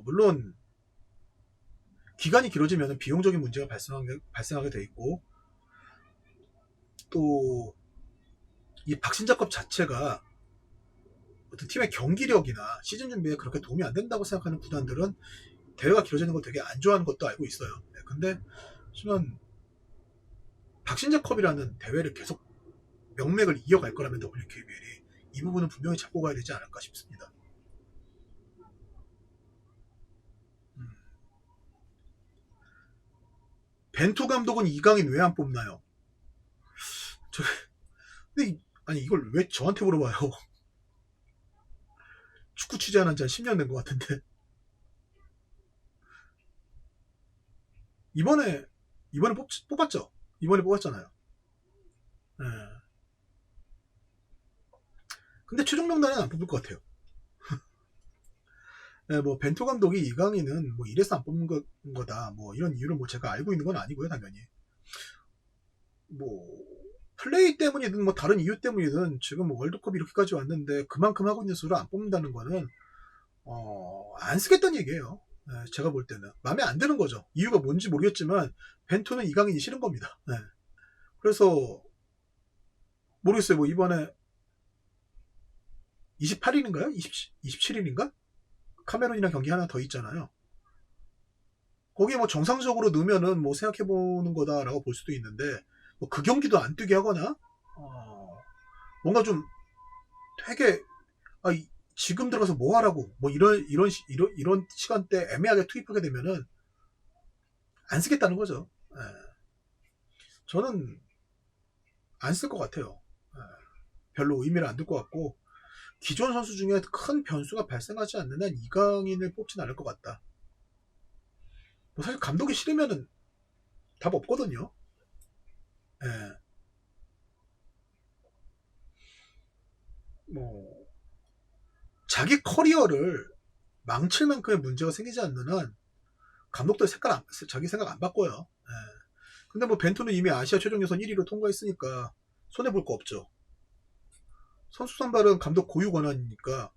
물론 기간이 길어지면 비용적인 문제가 발생하게 돼 있고, 또 이 박신자컵 자체가 어떤 팀의 경기력이나 시즌 준비에 그렇게 도움이 안 된다고 생각하는 구단들은 대회가 길어지는 걸 되게 안 좋아하는 것도 알고 있어요. 근데 저는 박신자컵이라는 대회를 계속 명맥을 이어갈 거라면 WKBL이 이 부분은 분명히 잡고 가야 되지 않을까 싶습니다. 벤투 감독은 이강인 왜 안 뽑나요? 근데 아니 이걸 왜 저한테 물어봐요? 축구 취재하는 지 한 10년 된 것 같은데. 이번에 뽑았죠? 이번에 뽑았잖아요. 네. 근데 최종 명단은 안 뽑을 것 같아요. 네, 뭐 벤투 감독이 이강인은 뭐 이래서 안 뽑는 거다 뭐 이런 이유를 뭐 제가 알고 있는 건 아니고요, 당연히. 뭐 플레이 때문이든 뭐 다른 이유 때문이든 지금 뭐 월드컵이 이렇게까지 왔는데 그만큼 하고 있는 수를 안 뽑는다는 거는 안 쓰겠다는 얘기예요. 네, 제가 볼 때는 마음에 안 드는 거죠. 이유가 뭔지 모르겠지만 벤투는 이강인이 싫은 겁니다. 네. 그래서 모르겠어요. 뭐 이번에 28일인가요? 27일인가? 카메룬이랑 경기 하나 더 있잖아요. 거기에 뭐 정상적으로 넣으면은 뭐 생각해보는 거다라고 볼 수도 있는데, 뭐 그 경기도 안 뛰게 하거나, 뭔가 좀 되게, 지금 들어가서 뭐 하라고, 뭐 이런 시간대 애매하게 투입하게 되면은 안 쓰겠다는 거죠. 예. 저는 안 쓸 것 같아요. 예. 별로 의미를 안 둘 것 같고, 기존 선수 중에 큰 변수가 발생하지 않는 한 이강인을 뽑진 않을 것 같다. 뭐 사실 감독이 싫으면은 답 없거든요. 예. 뭐 자기 커리어를 망칠 만큼의 문제가 생기지 않는 한 감독들 자기 생각 안 바꿔요. 예. 근데 뭐 벤투는 이미 아시아 최종 예선 1위로 통과했으니까 손해 볼 거 없죠. 선수 선발은 감독 고유 권한이니까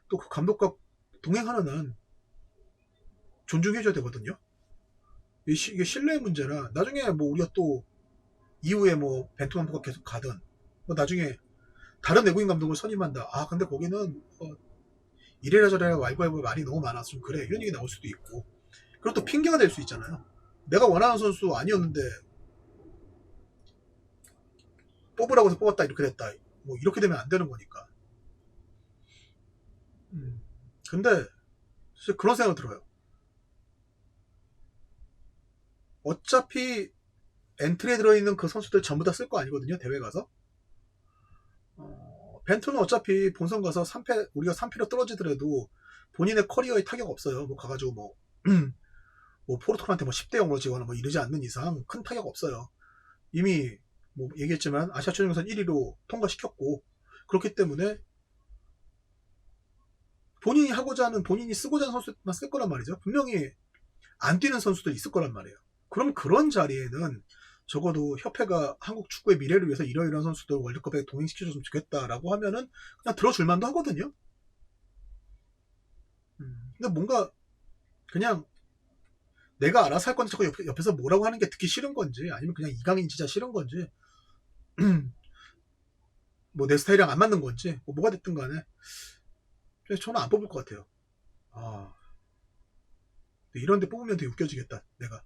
또 그 감독과 동행하는 한 존중해줘야 되거든요. 이게 신뢰의 문제라 나중에 뭐 우리가 또 이후에 뭐 벤투 감독가 계속 가든 뭐 나중에 다른 외국인 감독을 선임한다. 아 근데 거기는 이래라 저래라 왈가왈부 말이 너무 많아서 좀 그래 이런 얘기 나올 수도 있고 그리고 또 핑계가 될 수 있잖아요. 내가 원하는 선수 아니었는데 뽑으라고 해서 뽑았다 이렇게 됐다. 뭐 이렇게 되면 안 되는 거니까. 근데 진짜 그런 생각 들어요. 어차피 엔트리에 들어있는 그 선수들 전부 다 쓸 거 아니거든요. 대회 가서. 벤투는 어차피 본선 가서 3패 우리가 3패로 떨어지더라도 본인의 커리어에 타격 없어요. 뭐 가가지고 뭐 포르투갈한테 뭐 10대 0으로 지거나 뭐 이러지 않는 이상 큰 타격 없어요. 이미 뭐 얘기했지만 아시아 최종예선 1위로 통과시켰고 그렇기 때문에 본인이 하고자 하는 본인이 쓰고자 하는 선수만 쓸 거란 말이죠. 분명히 안 뛰는 선수도 있을 거란 말이에요. 그럼 그런 자리에는 적어도 협회가 한국 축구의 미래를 위해서 이러이러한 선수들 월드컵에 동행시켜줬으면 좋겠다라고 하면은 그냥 들어줄 만도 하거든요. 근데 뭔가 그냥 내가 알아서 할 건지 자꾸 옆에서 뭐라고 하는 게 듣기 싫은 건지 아니면 그냥 이강인 진짜 싫은 건지 뭐 내 스타일이랑 안 맞는 건지 뭐가 됐든 간에 그래서 저는 안 뽑을 것 같아요. 아 이런데 뽑으면 되게 웃겨지겠다 내가.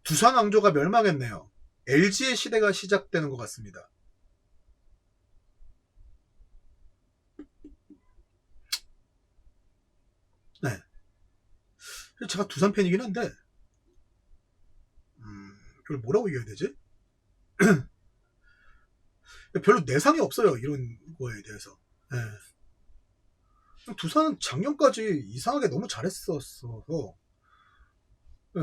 두산 왕조가 멸망했네요. LG의 시대가 시작되는 것 같습니다. 네. 제가 두산 팬이긴 한데 그걸 뭐라고 얘기해야 되지? 별로 내상이 없어요. 이런 거에 대해서. 네. 두산은 작년까지 이상하게 너무 잘했었어서 네.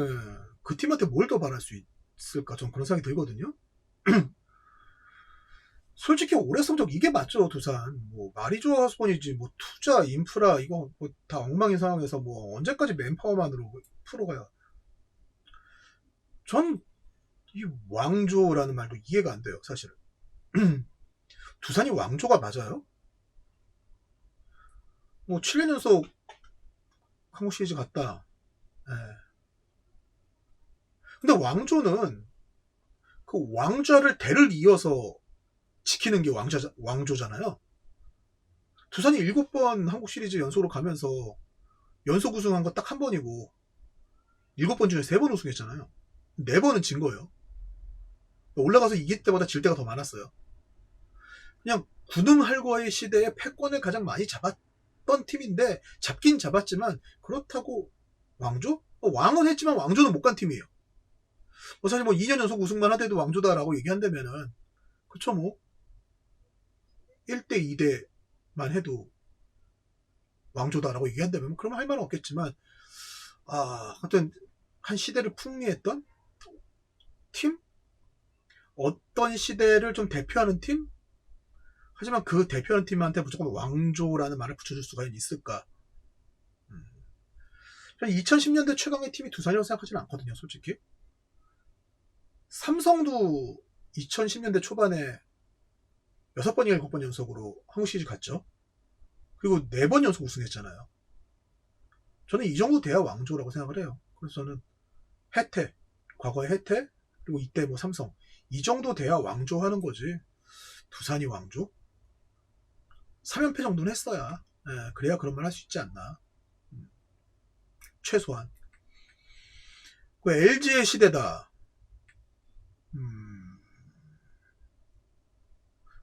그 팀한테 뭘 더 바랄 수 있을까? 전 그런 생각이 들거든요. 솔직히 올해 성적 이게 맞죠, 두산. 뭐 말이 좋아서 뿐이지 뭐 투자, 인프라 이거 뭐다 엉망인 상황에서 뭐 언제까지 맨파워만으로 프로가요. 전 이 왕조라는 말도 이해가 안 돼요, 사실은. 두산이 왕조가 맞아요? 뭐 7년 연속 한국 시리즈 갔다. 예. 근데 왕조는 그 왕좌를 대를 이어서 지키는 게 왕조잖아요. 두산이 7번 한국 시리즈 연속으로 가면서 연속 우승한 거 딱 한 번이고 7번 중에 3번 우승했잖아요. 4번은 진 거예요. 올라가서 이길 때보다 질 때가 더 많았어요. 그냥 군웅할거의 시대에 패권을 가장 많이 잡았던 팀인데 잡긴 잡았지만 그렇다고 왕조? 왕은 했지만 왕조는 못 간 팀이에요. 뭐 사실 뭐 2년 연속 우승만 하더라도 왕조다라고 얘기한다면은 그쵸 뭐 1대 2대만 해도 왕조다라고 얘기한다면 그러면 할 말은 없겠지만 하여튼 한 시대를 풍미했던 팀? 어떤 시대를 좀 대표하는 팀? 하지만 그 대표하는 팀한테 무조건 왕조라는 말을 붙여줄 수가 있을까? 저는 2010년대 최강의 팀이 두산이라고 생각하지는 않거든요, 솔직히. 삼성도 2010년대 초반에 6번인가 7번 연속으로 한국 시리즈 갔죠. 그리고 4번 연속 우승했잖아요. 저는 이 정도 돼야 왕조라고 생각을 해요. 그래서 저는 혜태, 과거의 혜태, 그리고 이때 뭐 삼성. 이 정도 돼야 왕조 하는 거지. 두산이 왕조? 3연패 정도는 했어야. 그래야 그런 말 할 수 있지 않나. 최소한. 그 LG의 시대다.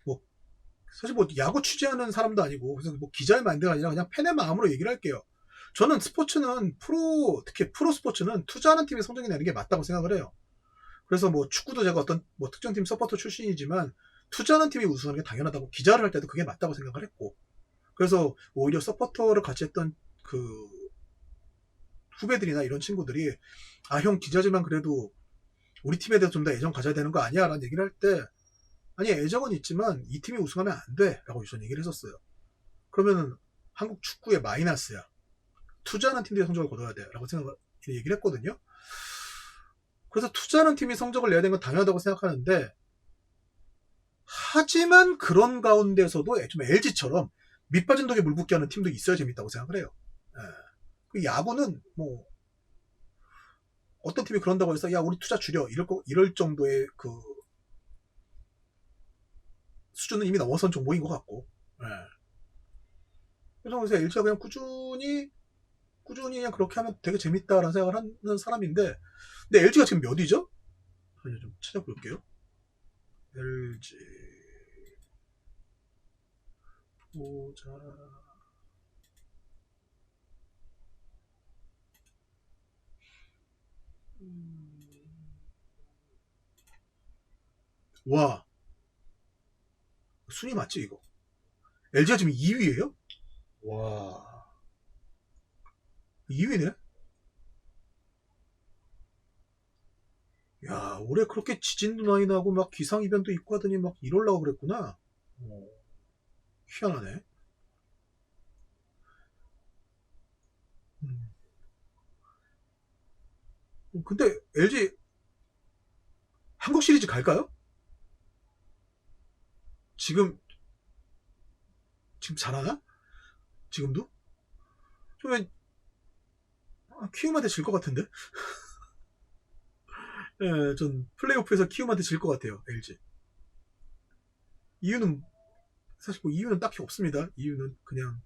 뭐 사실 뭐 야구 취재하는 사람도 아니고 그래서 뭐 기자의 마인드가 아니라 그냥 팬의 마음으로 얘기를 할게요. 저는 스포츠는 특히 프로 스포츠는 투자하는 팀의 성적이 내는 게 맞다고 생각을 해요. 그래서 뭐 축구도 제가 어떤 뭐 특정 팀 서포터 출신이지만 투자하는 팀이 우승하는 게 당연하다고 기자를 할 때도 그게 맞다고 생각을 했고 그래서 오히려 서포터를 같이 했던 그 후배들이나 이런 친구들이 형 기자지만 그래도 우리 팀에 대해서 좀 더 애정 가져야 되는 거 아니야? 라는 얘기를 할 때 아니 애정은 있지만 이 팀이 우승하면 안 돼 라고 유선 얘기를 했었어요. 그러면은 한국 축구의 마이너스야. 투자하는 팀들이 성적을 거둬야 돼 라고 얘기를 했거든요. 그래서 투자하는 팀이 성적을 내야 되는 건 당연하다고 생각하는데, 하지만 그런 가운데서도 좀 LG처럼 밑빠진 독에 물 붓게 하는 팀도 있어야 재밌다고 생각을 해요. 예. 야구는 뭐 어떤 팀이 그런다고 해서 야 우리 투자 줄여 이럴 정도의 그 수준은 이미 넘어선 종목인 것 같고, 예. 그래서 LG가 그냥 꾸준히 그냥 그렇게 하면 되게 재밌다라는 생각을 하는 사람인데, 근데 LG가 지금 몇 위죠? 좀 찾아볼게요. LG 보자. 와, 순위 맞지 이거? LG가 지금 2위예요? 와, 2위네? 야, 올해 그렇게 지진도 많이 나고 막 기상이변도 있고 하더니 막 이럴라고 그랬구나. 희한하네. 음. 근데 LG 한국 시리즈 갈까요? 지금 잘하나? 지금도? 좀 키움한테 질 것 같은데? 예, 전 플레이오프에서 키움한테 질 것 같아요, LG. 이유는 사실 뭐 이유는 딱히 없습니다. 이유는 그냥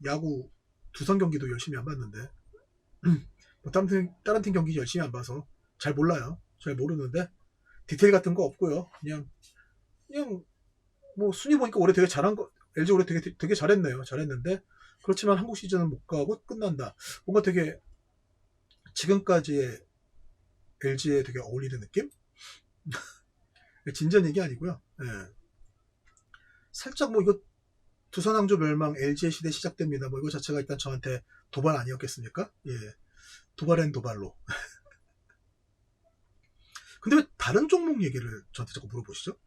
야구 두산 경기도 열심히 안 봤는데, 뭐 다른 팀 경기 열심히 안 봐서 잘 몰라요. 잘 모르는데 디테일 같은 거 없고요. 그냥 뭐 순위 보니까 올해 되게 잘한 거, LG 올해 되게 잘했네요. 잘했는데 그렇지만 한국 시즌은 못 가고 끝난다. 뭔가 되게 지금까지의 LG에 되게 어울리는 느낌? 진지한 얘기 아니고요. 예. 살짝 뭐 이거 두산 왕조 멸망 LG의 시대 시작됩니다. 뭐 이거 자체가 일단 저한테 도발 아니었겠습니까? 예. 도발엔 도발로. 근데 왜 다른 종목 얘기를 저한테 자꾸 물어보시죠?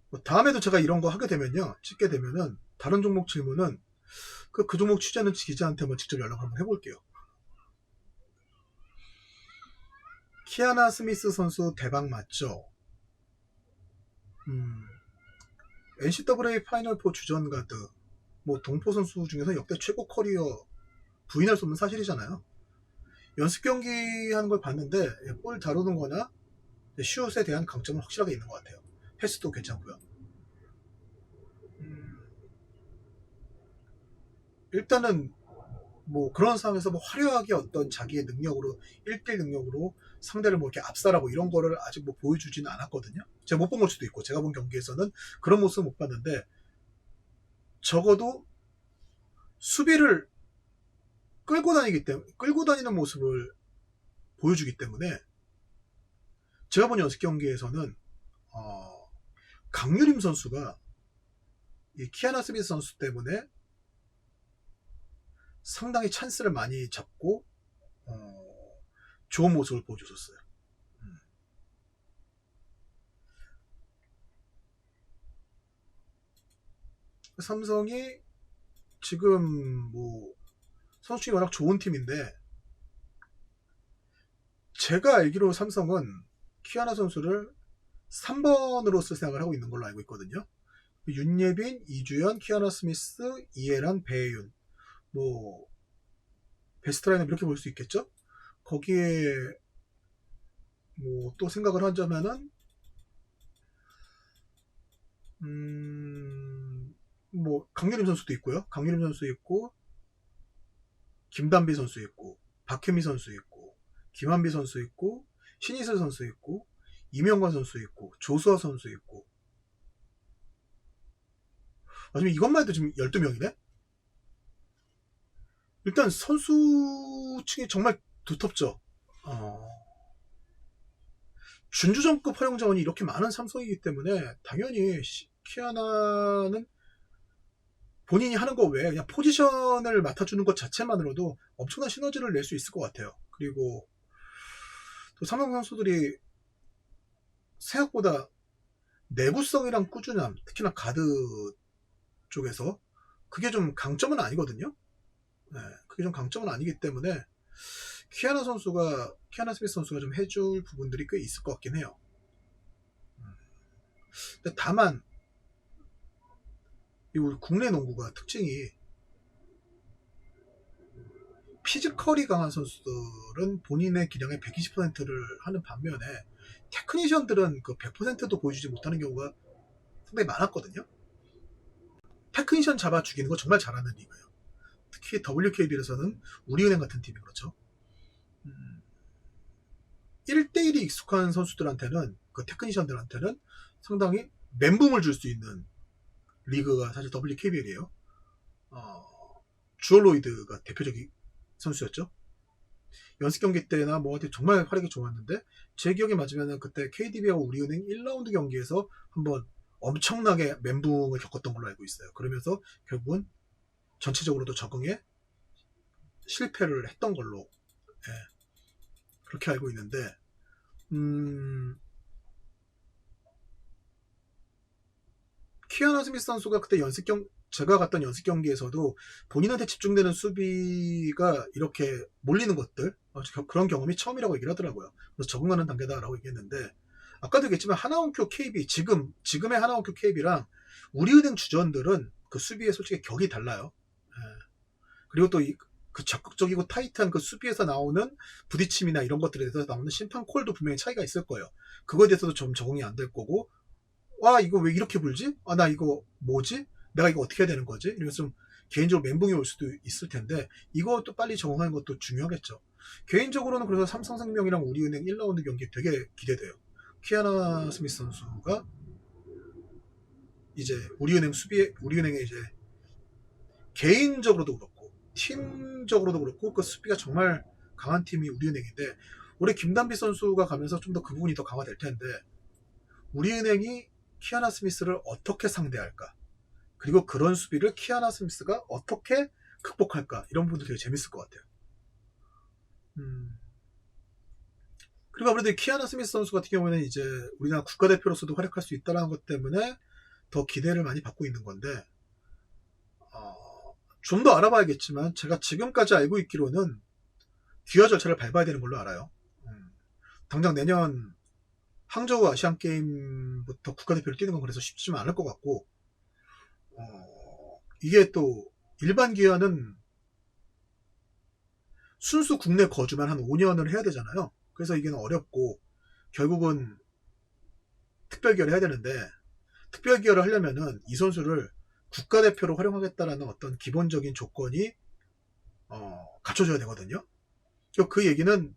뭐 다음에도 제가 이런 거 하게 되면요, 찍게 되면은 다른 종목 질문은 그 종목 취재하는 기자한테 한번 직접 연락 한번 해볼게요. 키아나 스미스 선수 대박 맞죠? NCAA 파이널 4 주전 가드, 뭐 동포 선수 중에서 역대 최고 커리어 부인할 수 없는 사실이잖아요. 연습 경기 하는 걸 봤는데 볼 다루는 거나 슛에 대한 강점은 확실하게 있는 것 같아요. 패스도 괜찮고요. 일단은 뭐 그런 상황에서 뭐 화려하게 어떤 자기의 능력으로 1대1 능력으로 상대를 뭐 이렇게 압살하고 이런 거를 아직 뭐 보여주지는 않았거든요. 제가 못 본 걸 수도 있고, 제가 본 경기에서는 그런 모습을 못 봤는데, 적어도 수비를 끌고 다니는 모습을 보여주기 때문에, 제가 본 연습 경기에서는 강유림 선수가 이 키아나 스미스 선수 때문에 상당히 찬스를 많이 잡고 좋은 모습을 보여줬었어요. 삼성이 지금 뭐 선수층이 워낙 좋은 팀인데, 제가 알기로 삼성은 키아나 선수를 3번으로 쓸 생각을 하고 있는 걸로 알고 있거든요. 윤예빈, 이주연, 키아나 스미스, 이해란, 배혜윤, 뭐 베스트 라인을 이렇게 볼 수 있겠죠. 거기에 뭐 또 생각을 하자면은 뭐 강유림 선수도 있고요. 강유림 선수 있고, 김단비 선수 있고, 박혜미 선수 있고, 김한비 선수 있고, 신이슬 선수 있고, 이명관 선수 있고, 조수아 선수 있고. 지금 이것만 해도 지금 12명이네? 일단 선수층이 정말 두텁죠. 준주전급 활용 자원이 이렇게 많은 삼성이기 때문에 당연히 키아나는 본인이 하는 거 외에 그냥 포지션을 맡아주는 것 자체만으로도 엄청난 시너지를 낼 수 있을 것 같아요. 그리고 또 삼성 선수들이 생각보다 내구성이랑 꾸준함, 특히나 가드 쪽에서 그게 좀 강점은 아니거든요. 네, 그게 좀 강점은 아니기 때문에 키아나 스미스 선수가 좀 해줄 부분들이 꽤 있을 것 같긴 해요. 근데 다만 이 우리 국내 농구가 특징이 피지컬이 강한 선수들은 본인의 기량의 120%를 하는 반면에 테크니션들은 그 100%도 보여주지 못하는 경우가 상당히 많았거든요. 테크니션 잡아 죽이는 거 정말 잘하는 리그예요. 특히 WKB에서는 우리은행 같은 팀이 그렇죠. 1대1이 익숙한 선수들한테는, 그 테크니션들한테는 상당히 멘붕을 줄 수 있는 리그가 사실 WKBL이에요. 주얼로이드가 대표적인 선수였죠. 연습 경기 때나 뭐 정말 활약이 좋았는데, 제 기억에 맞으면 그때 KDB하고 우리은행 1라운드 경기에서 한번 엄청나게 멘붕을 겪었던 걸로 알고 있어요. 그러면서 결국은 전체적으로도 적응에 실패를 했던 걸로, 예, 그렇게 알고 있는데, 키아나 스미스 선수가 그때 제가 갔던 연습 경기에서도 본인한테 집중되는 수비가 이렇게 몰리는 것들, 그런 경험이 처음이라고 얘기를 하더라고요. 그래서 적응하는 단계다라고 얘기했는데, 아까도 얘기했지만 하나원큐 KB, 지금의 하나원큐 KB랑 우리은행 주전들은 그 수비에 솔직히 격이 달라요. 예. 그리고 또 그 적극적이고 타이트한 그 수비에서 나오는 부딪힘이나 이런 것들에 대해서 나오는 심판 콜도 분명히 차이가 있을 거예요. 그거에 대해서도 좀 적응이 안 될 거고, 와, 이거 왜 이렇게 불지? 아, 나 이거 뭐지? 내가 이거 어떻게 해야 되는 거지? 이러면서 좀 개인적으로 멘붕이 올 수도 있을 텐데, 이것도 빨리 적응하는 것도 중요하겠죠. 개인적으로는 그래서 삼성생명이랑 우리은행 1라운드 경기 되게 기대돼요. 키아나 스미스 선수가 이제 우리은행에 이제 개인적으로도 그렇고, 팀적으로도 그렇고, 그 수비가 정말 강한 팀이 우리은행인데, 올해 김단비 선수가 가면서 좀 더 그 부분이 더 강화될 텐데, 우리은행이 키아나 스미스를 어떻게 상대할까? 그리고 그런 수비를 키아나 스미스가 어떻게 극복할까? 이런 부분도 되게 재밌을 것 같아요. 그리고 아무래도 키아나 스미스 선수 같은 경우에는 이제 우리나라 국가대표로서도 활약할 수 있다는 것 때문에 더 기대를 많이 받고 있는 건데, 좀 더 알아봐야겠지만 제가 지금까지 알고 있기로는 귀화 절차를 밟아야 되는 걸로 알아요. 당장 내년 항저우 아시안 게임부터 국가대표를 뛰는 건 그래서 쉽지만 않을 것 같고, 이게 또 일반 기한은 순수 국내 거주만 한 5년을 해야 되잖아요. 그래서 이게 어렵고, 결국은 특별기여를 해야 되는데, 특별기여를 하려면은 이 선수를 국가대표로 활용하겠다라는 어떤 기본적인 조건이 갖춰져야 되거든요. 그 얘기는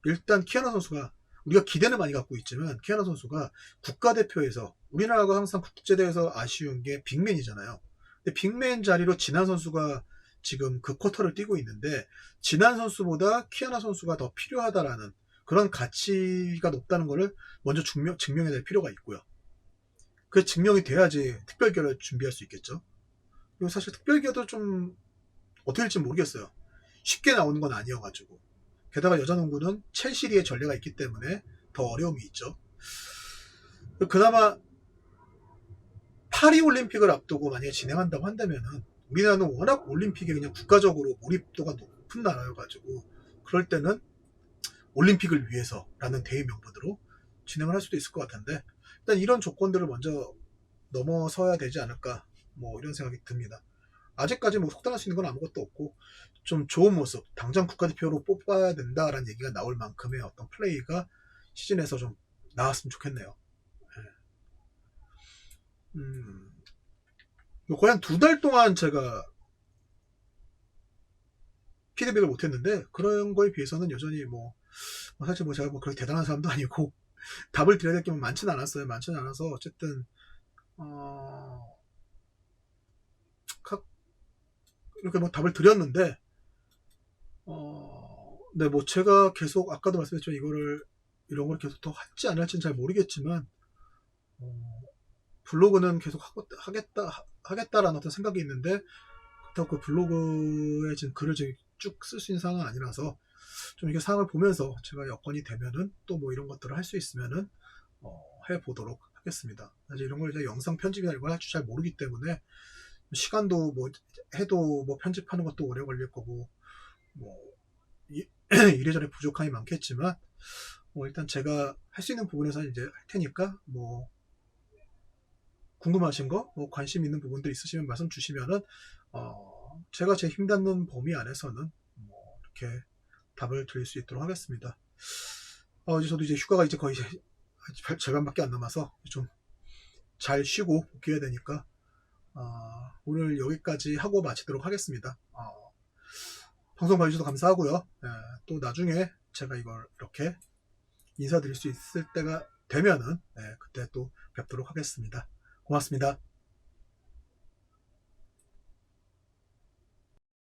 일단 키아나 선수가, 우리가 기대는 많이 갖고 있지만 키아나 선수가 국가대표에서, 우리나라가 항상 국제대회에서 아쉬운 게 빅맨이잖아요. 근데 빅맨 자리로 진한 선수가 지금 그 쿼터를 뛰고 있는데, 진한 선수보다 키아나 선수가 더 필요하다라는 그런 가치가 높다는 것을 먼저 증명해야 될 필요가 있고요. 그 증명이 돼야지 특별기여를 준비할 수 있겠죠. 그리고 사실 특별기여도 좀 어떻게 될지 모르겠어요. 쉽게 나오는 건 아니어가지고. 게다가 여자농구는 첼시리의 전례가 있기 때문에 더 어려움이 있죠. 그나마 파리올림픽을 앞두고 만약에 진행한다고 한다면은, 우리나라는 워낙 올림픽에 그냥 국가적으로 몰입도가 높은 나라여가지고, 그럴 때는 올림픽을 위해서라는 대의 명분으로 진행을 할 수도 있을 것 같은데, 일단 이런 조건들을 먼저 넘어서야 되지 않을까, 뭐 이런 생각이 듭니다. 아직까지 뭐 속단할 수 있는 건 아무것도 없고, 좀 좋은 모습, 당장 국가대표로 뽑아야 된다라는 얘기가 나올 만큼의 어떤 플레이가 시즌에서 좀 나왔으면 좋겠네요. 거의 한 2달 동안 제가 피드백을 못했는데, 그런 거에 비해서는 여전히 사실 제가 그렇게 대단한 사람도 아니고 답을 드려야 될 게 많지는 않았어요. 많지는 않아서 어쨌든 이렇게 답을 드렸는데, 네, 제가 계속 아까도 말씀했지만 이런 걸 계속 더 할지 안 할지는 잘 모르겠지만, 블로그는 계속 하겠다라는 어떤 생각이 있는데, 그렇다고 그 블로그에 지금 글을 쭉 쓸 수 있는 상황은 아니라서, 좀 이게 상황을 보면서 제가 여건이 되면은 또 이런 것들을 할 수 있으면은 해보도록 하겠습니다. 사실 이런 걸 이제 영상 편집이나 이런 걸 할 줄 잘 모르기 때문에 시간도 뭐 해도 뭐 편집하는 것도 오래 걸릴 거고 뭐 이래저래 부족함이 많겠지만 뭐 일단 제가 할 수 있는 부분에서 이제 할 테니까 뭐 궁금하신 거, 뭐 관심 있는 부분들 있으시면 말씀 주시면은 제가 제 힘 닿는 범위 안에서는 뭐 이렇게 답을 드릴 수 있도록 하겠습니다. 이제 저도 이제 휴가가 이제 거의 절반밖에 안 남아서 좀 잘 쉬고 복귀해야 되니까 오늘 여기까지 하고 마치도록 하겠습니다. 방송 봐주셔서 감사하고요. 또 나중에 제가 이걸 이렇게 인사드릴 수 있을 때가 되면은 그때 또 뵙도록 하겠습니다. 고맙습니다.